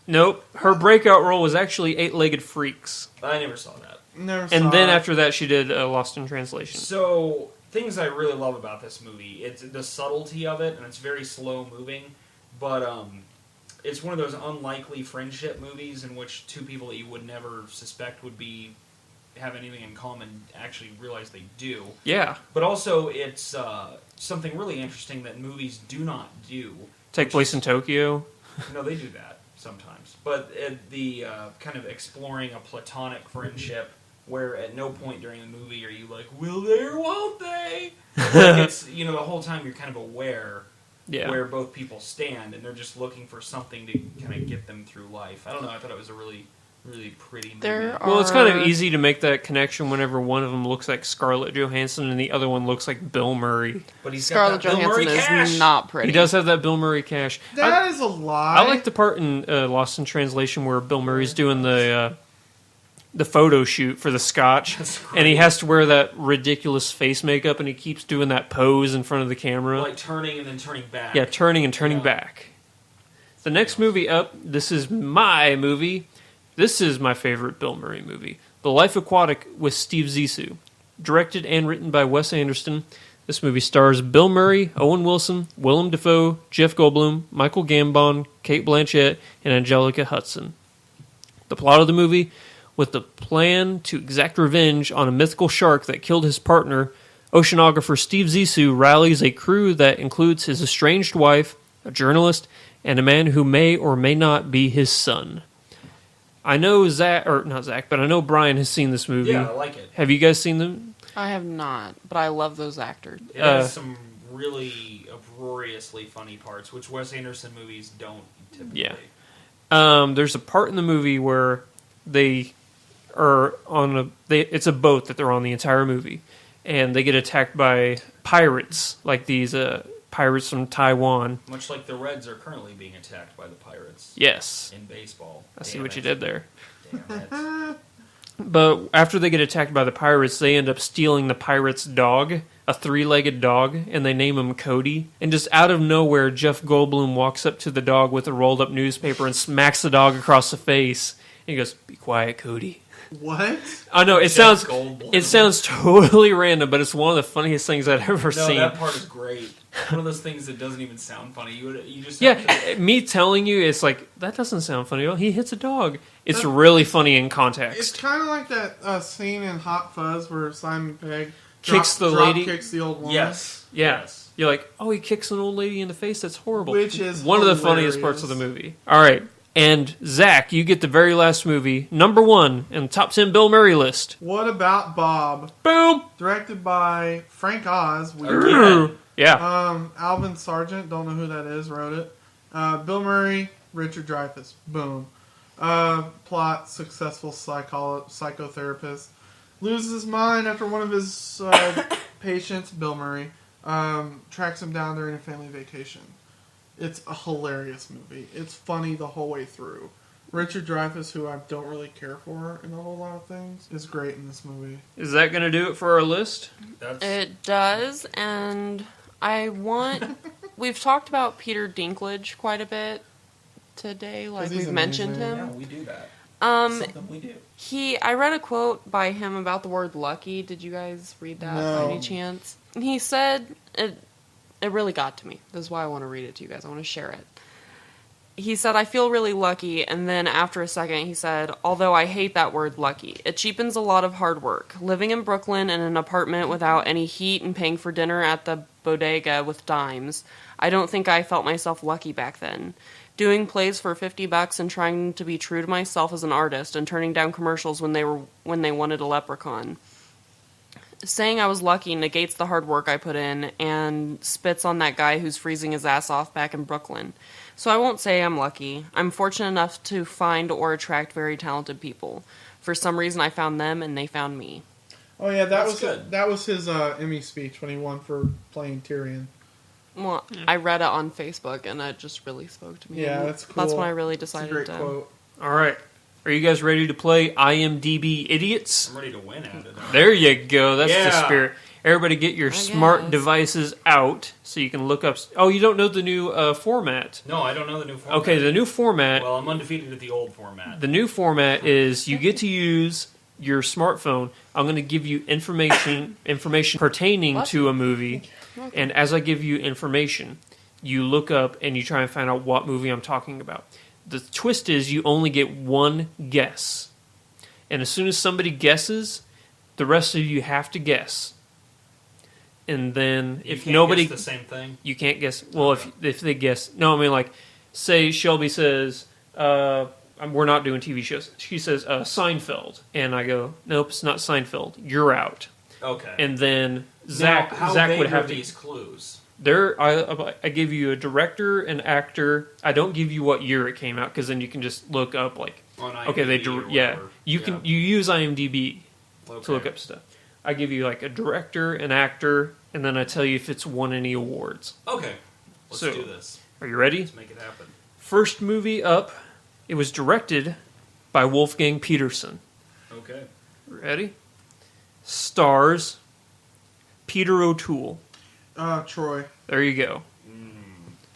Nope. Her breakout role was actually 8-Legged Freaks. I never saw that. Never saw And then it. after that, she did Lost in Translation. So, things I really love about this movie, it's the subtlety of it, and it's very slow moving, but it's one of those unlikely friendship movies in which 2 people that you would never suspect would have anything in common actually realize they do. Yeah. But also, it's something really interesting that movies do not do. Take place in Tokyo. No, they do that sometimes. But the kind of exploring a platonic friendship where at no point during the movie are you like, will they or won't they? Like it's, the whole time you're kind of aware where both people stand, and they're just looking for something to kind of get them through life. I don't know, I thought it was a really, really pretty movie. Well, it's kind of easy to make that connection whenever one of them looks like Scarlett Johansson and the other one looks like Bill Murray. But he's Scarlett got that Bill Murray Johansson cash. is not pretty. He does have that Bill Murray cash. That is a lie. I like the part in Lost in Translation where Bill Murray's doing the photo shoot for the scotch, and he has to wear that ridiculous face makeup, and he keeps doing that pose in front of the camera. Like turning and then turning back. Yeah, turning and turning back. The next movie up, this is my movie. This is my favorite Bill Murray movie. The Life Aquatic with Steve Zissou. Directed and written by Wes Anderson. This movie stars Bill Murray, Owen Wilson, Willem Dafoe, Jeff Goldblum, Michael Gambon, Cate Blanchett, and Angelica Hudson. The plot of the movie: with the plan to exact revenge on a mythical shark that killed his partner, oceanographer Steve Zissou rallies a crew that includes his estranged wife, a journalist, and a man who may or may not be his son. I know I know Brian has seen this movie. Yeah, I like it. Have you guys seen them? I have not, but I love those actors. It has some really uproariously funny parts, which Wes Anderson movies don't typically. Yeah. There's a part in the movie where they are on it's a boat that they're on the entire movie, and they get attacked by pirates, like these pirates from Taiwan. Much like the Reds are currently being attacked by the Pirates. Yes. In baseball. I see what you did there. Damn it. But after they get attacked by the pirates, they end up stealing the pirate's dog, a 3-legged dog, and they name him Cody. And just out of nowhere, Jeff Goldblum walks up to the dog with a rolled up newspaper and smacks the dog across the face. And he goes, "Be quiet, Cody." What? I know Jeff Goldblum. it sounds totally random, but it's one of the funniest things I've ever No, seen. that part is great. One of those things that doesn't even sound funny. You just have Yeah, me telling you, it's like, that doesn't sound funny at all. He hits a dog. It's really funny in It's context. kind of like that scene in Hot Fuzz where Simon Pegg Kicks the lady. kicks the old woman. Yes. Yeah. Yes. You're like, oh, he kicks an old lady in the face? That's horrible. Which is one of the funniest parts of the movie. All right. And, Zach, you get the very last movie, number 1 in the top 10 Bill Murray list. What About Bob? Boom! Directed by Frank Oz. Again. Yeah. Alvin Sargent, don't know who that is, wrote it. Bill Murray, Richard Dreyfuss. Boom. Plot, successful psychotherapist loses his mind after one of his patients, Bill Murray, tracks him down during a family vacation. It's a hilarious movie. It's funny the whole way through. Richard Dreyfuss, who I don't really care for in a whole lot of things, is great in this movie. Is that going to do it for our list? It does, and we've talked about Peter Dinklage quite a bit today, like he's we've mentioned amazing. him. Yeah, we do that. Something we do. I read a quote by him about the word lucky. Did you guys read that No. by any chance? He said, it really got to me. This is why I want to read it to you guys. I want to share it. He said, "I feel really lucky," and then after a second he said, "Although I hate that word lucky. It cheapens a lot of hard work. Living in Brooklyn in an apartment without any heat and paying for dinner at the bodega with dimes, I don't think I felt myself lucky back then. Doing plays for $50 and trying to be true to myself as an artist and turning down commercials when they wanted a leprechaun. Saying I was lucky negates the hard work I put in and spits on that guy who's freezing his ass off back in Brooklyn. So I won't say I'm lucky. I'm fortunate enough to find or attract very talented people. For some reason I found them and they found me." Oh yeah, That's good. that was his Emmy speech when he won for playing Tyrion. Well, I read it on Facebook and it just really spoke to me. Yeah, And that's cool. That's when I really It's a decided great to. quote. All right. Are you guys ready to play IMDb Idiots? I'm ready to win at it. There you go. That's the Yeah. spirit. Everybody get your smart guess. devices out so you can look up... Oh, you don't know the new format. No, I don't know the new format. Okay, the new format... Well, I'm undefeated at the old format. The new format is you get to use your smartphone. I'm going to give you information pertaining What? to a movie, and as I give you information, you look up and you try and find out what movie I'm talking about. The twist is you only get one guess, and as soon as somebody guesses, the rest of you have to guess. And then You if can't nobody, guess the same thing. you can't guess. Well, if they guess, no, I mean like, say Shelby says, "We're not doing TV shows." She says Seinfeld, and I go, "Nope, it's not Seinfeld. You're out." Okay. And then Zach now, how Zach vague would are have to. these clues? I give you a director, an actor. I don't give you what year it came out because then you can just look up like, On okay, IMDb or yeah, whatever. you can you use IMDb Okay. to look up stuff. I give you like a director, an actor, and then I tell you if it's won any awards. Okay. Let's So- do this. Are you ready? Let's make it happen. First movie up. It was directed by Wolfgang Peterson. Okay. Ready? Stars Peter O'Toole. Troy. There you go.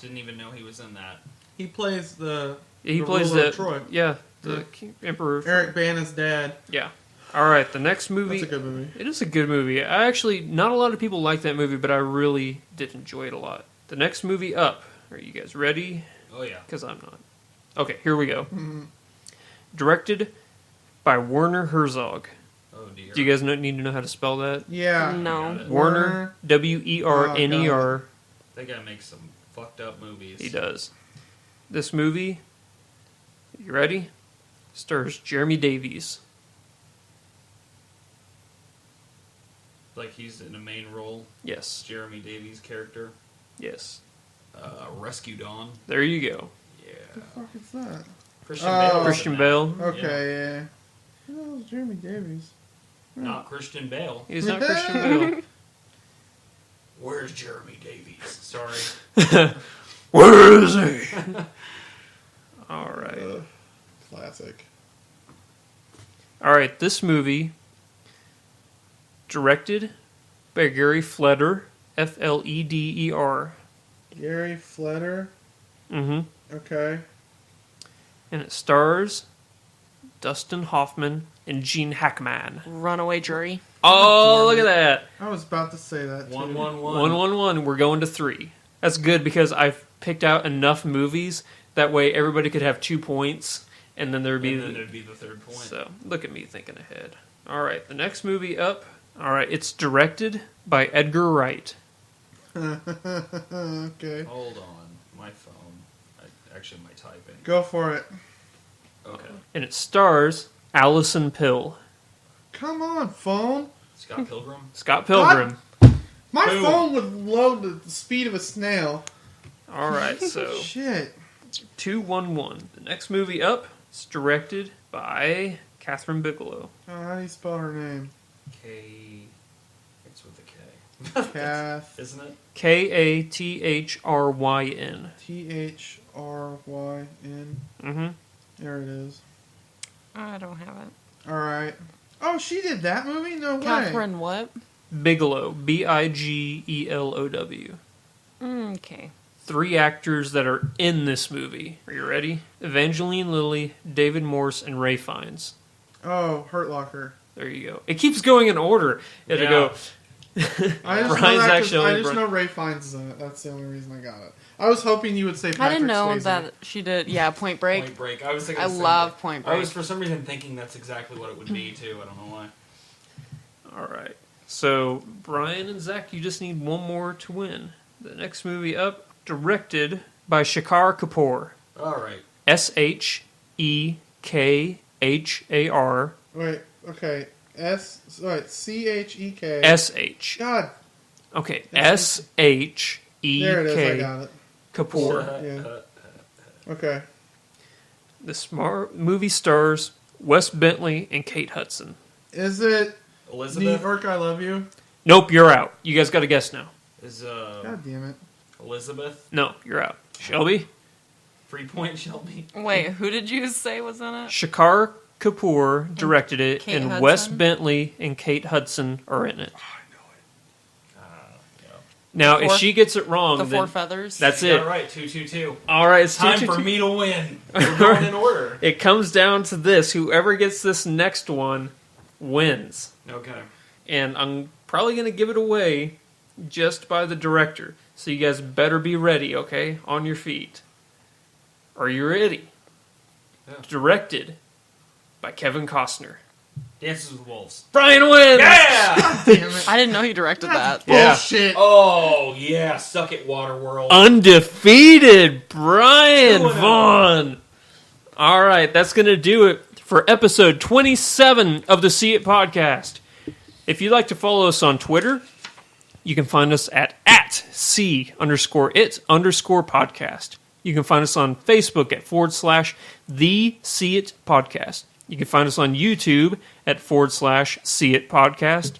Didn't even know he was in that. He plays the He the plays ruler the of Troy. Yeah, the Yeah. Emperor. Eric Bana's dad. Yeah. All right, the next movie. That's a good movie. It is a good movie. I actually, not a lot of people like that movie, but I really did enjoy it a lot. The next movie up. Are you guys ready? Oh yeah. Because I'm not. Okay, here we go. Directed by Werner Herzog. Oh dear. Do you guys need to know how to spell that? Yeah. No. Got it. Werner, Werner. That guy makes some fucked up movies. He does. This movie, you ready? Stars Jeremy Davies. Like he's in a main role. Yes. Jeremy Davies' character. Yes. Rescue Dawn. There you go. Yeah. What the fuck is that? Christian Oh. Bale. Christian Bale. Okay, yeah. Who the hell is Jeremy Davies? Not Christian Bale. He's not Christian Bale. Where's Jeremy Davies? Sorry. Where is he? All right. Classic. All right. This movie, directed by Gary Fleder, Fleder. Gary Fleder. Mm-hmm. Okay. And it stars Dustin Hoffman and Gene Hackman. Runaway Jury. Oh, look at that. I was about to say that too. 1-1-1. 1-1-1. We're going to 3. That's good because I've picked out enough movies that way everybody could have 2 points, and then there'd be the third point. So look at me thinking ahead. All right, the next movie up. All right, it's directed by Edgar Wright. Okay. Hold on. My phone. Actually, my typing. Go for it. Okay. And it stars Allison Pill. Come on, phone. Scott Pilgrim. Scott Pilgrim. My Boom. phone would load at the speed of a snail. All right, so Shit. 2-1-1. The next movie up is directed by Catherine Bigelow. Oh, how do you spell her name? K. It's with a K. Kath. Isn't it? Kathryn. Thryn. Mm-hmm. There it is. I don't have it. All right. Oh, she did that movie? No way. Catherine what? Bigelow. Bigelow. Okay. 3 actors that are in this movie. Are you ready? Evangeline Lilly, David Morse, and Ray Fiennes. Oh, Hurt Locker. There you go. It keeps going in order. It'll go. I just, Brian's know, that 'cause actually I just know Ray Fiennes is in it. That's the only reason I got it. I was hoping you would say Patrick I didn't know Swayze. that she did. Yeah, Point Break. Point Break. I was thinking. I the same love thing. Point I Break. was for some reason thinking that's exactly what it would be too. I don't know why. All right. So, Brian and Zach, you just need one more to win. The next movie up, directed by Shekhar Kapoor. All right. Shekhar. Wait, okay. C-H-E-K. S-H. God. Okay, There it is, I S-H-E-K got it. Kapoor. Yeah. Okay. This movie stars Wes Bentley and Kate Hudson. Is it New Elizabeth York, I Love You? Nope, you're out. You guys got to guess now. is God damn it. Elizabeth No, you're out. Shelby? Free Point Shelby. Wait, who did you say was in it? Shekhar Kapoor directed it, Kate and Hudson? Wes Bentley and Kate Hudson are in it. Yeah. Now, if Four- she gets it wrong, The then Four Feathers. that's You got it. it right. 2-2-2. All right, it's Time 2-2-2. for me to win. We're going in order. It comes down to this: whoever gets this next one wins, Okay. and I'm probably going to give it away just by the director. So you guys better be ready, okay? On your feet. Are you ready? Yeah. Directed by Kevin Costner. Dances with Wolves. Brian wins. Yeah. Damn it. I didn't know he directed that. Yeah. Bullshit. Oh yeah. Suck it, Waterworld. Undefeated Brian 2-0. Vaughn. All right, that's going to do it for episode 27 of the See It podcast. If you'd like to follow us on Twitter, you can find us at @C_it_podcast. You can find us on Facebook at /the See It podcast. You can find us on YouTube at /See It podcast.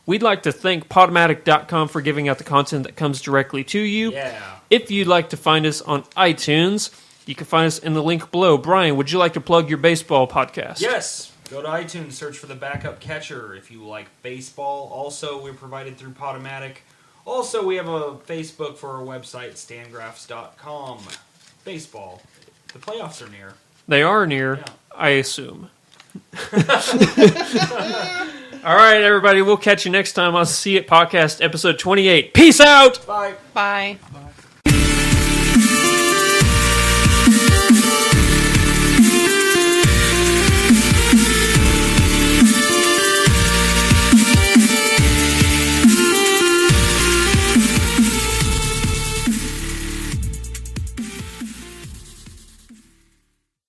We'd like to thank Podomatic.com for giving out the content that comes directly to you. Yeah. If you'd like to find us on iTunes, you can find us in the link below. Brian, would you like to plug your baseball podcast? Yes. Go to iTunes, search for the Backup Catcher if you like baseball. Also, we're provided through Podomatic. Also, we have a Facebook for our website, stangraphs.com. Baseball. The playoffs are near. They are near, Yeah. I assume. All right, everybody. We'll catch you next time on See It Podcast, episode 28. Peace out! Bye. Bye. Bye.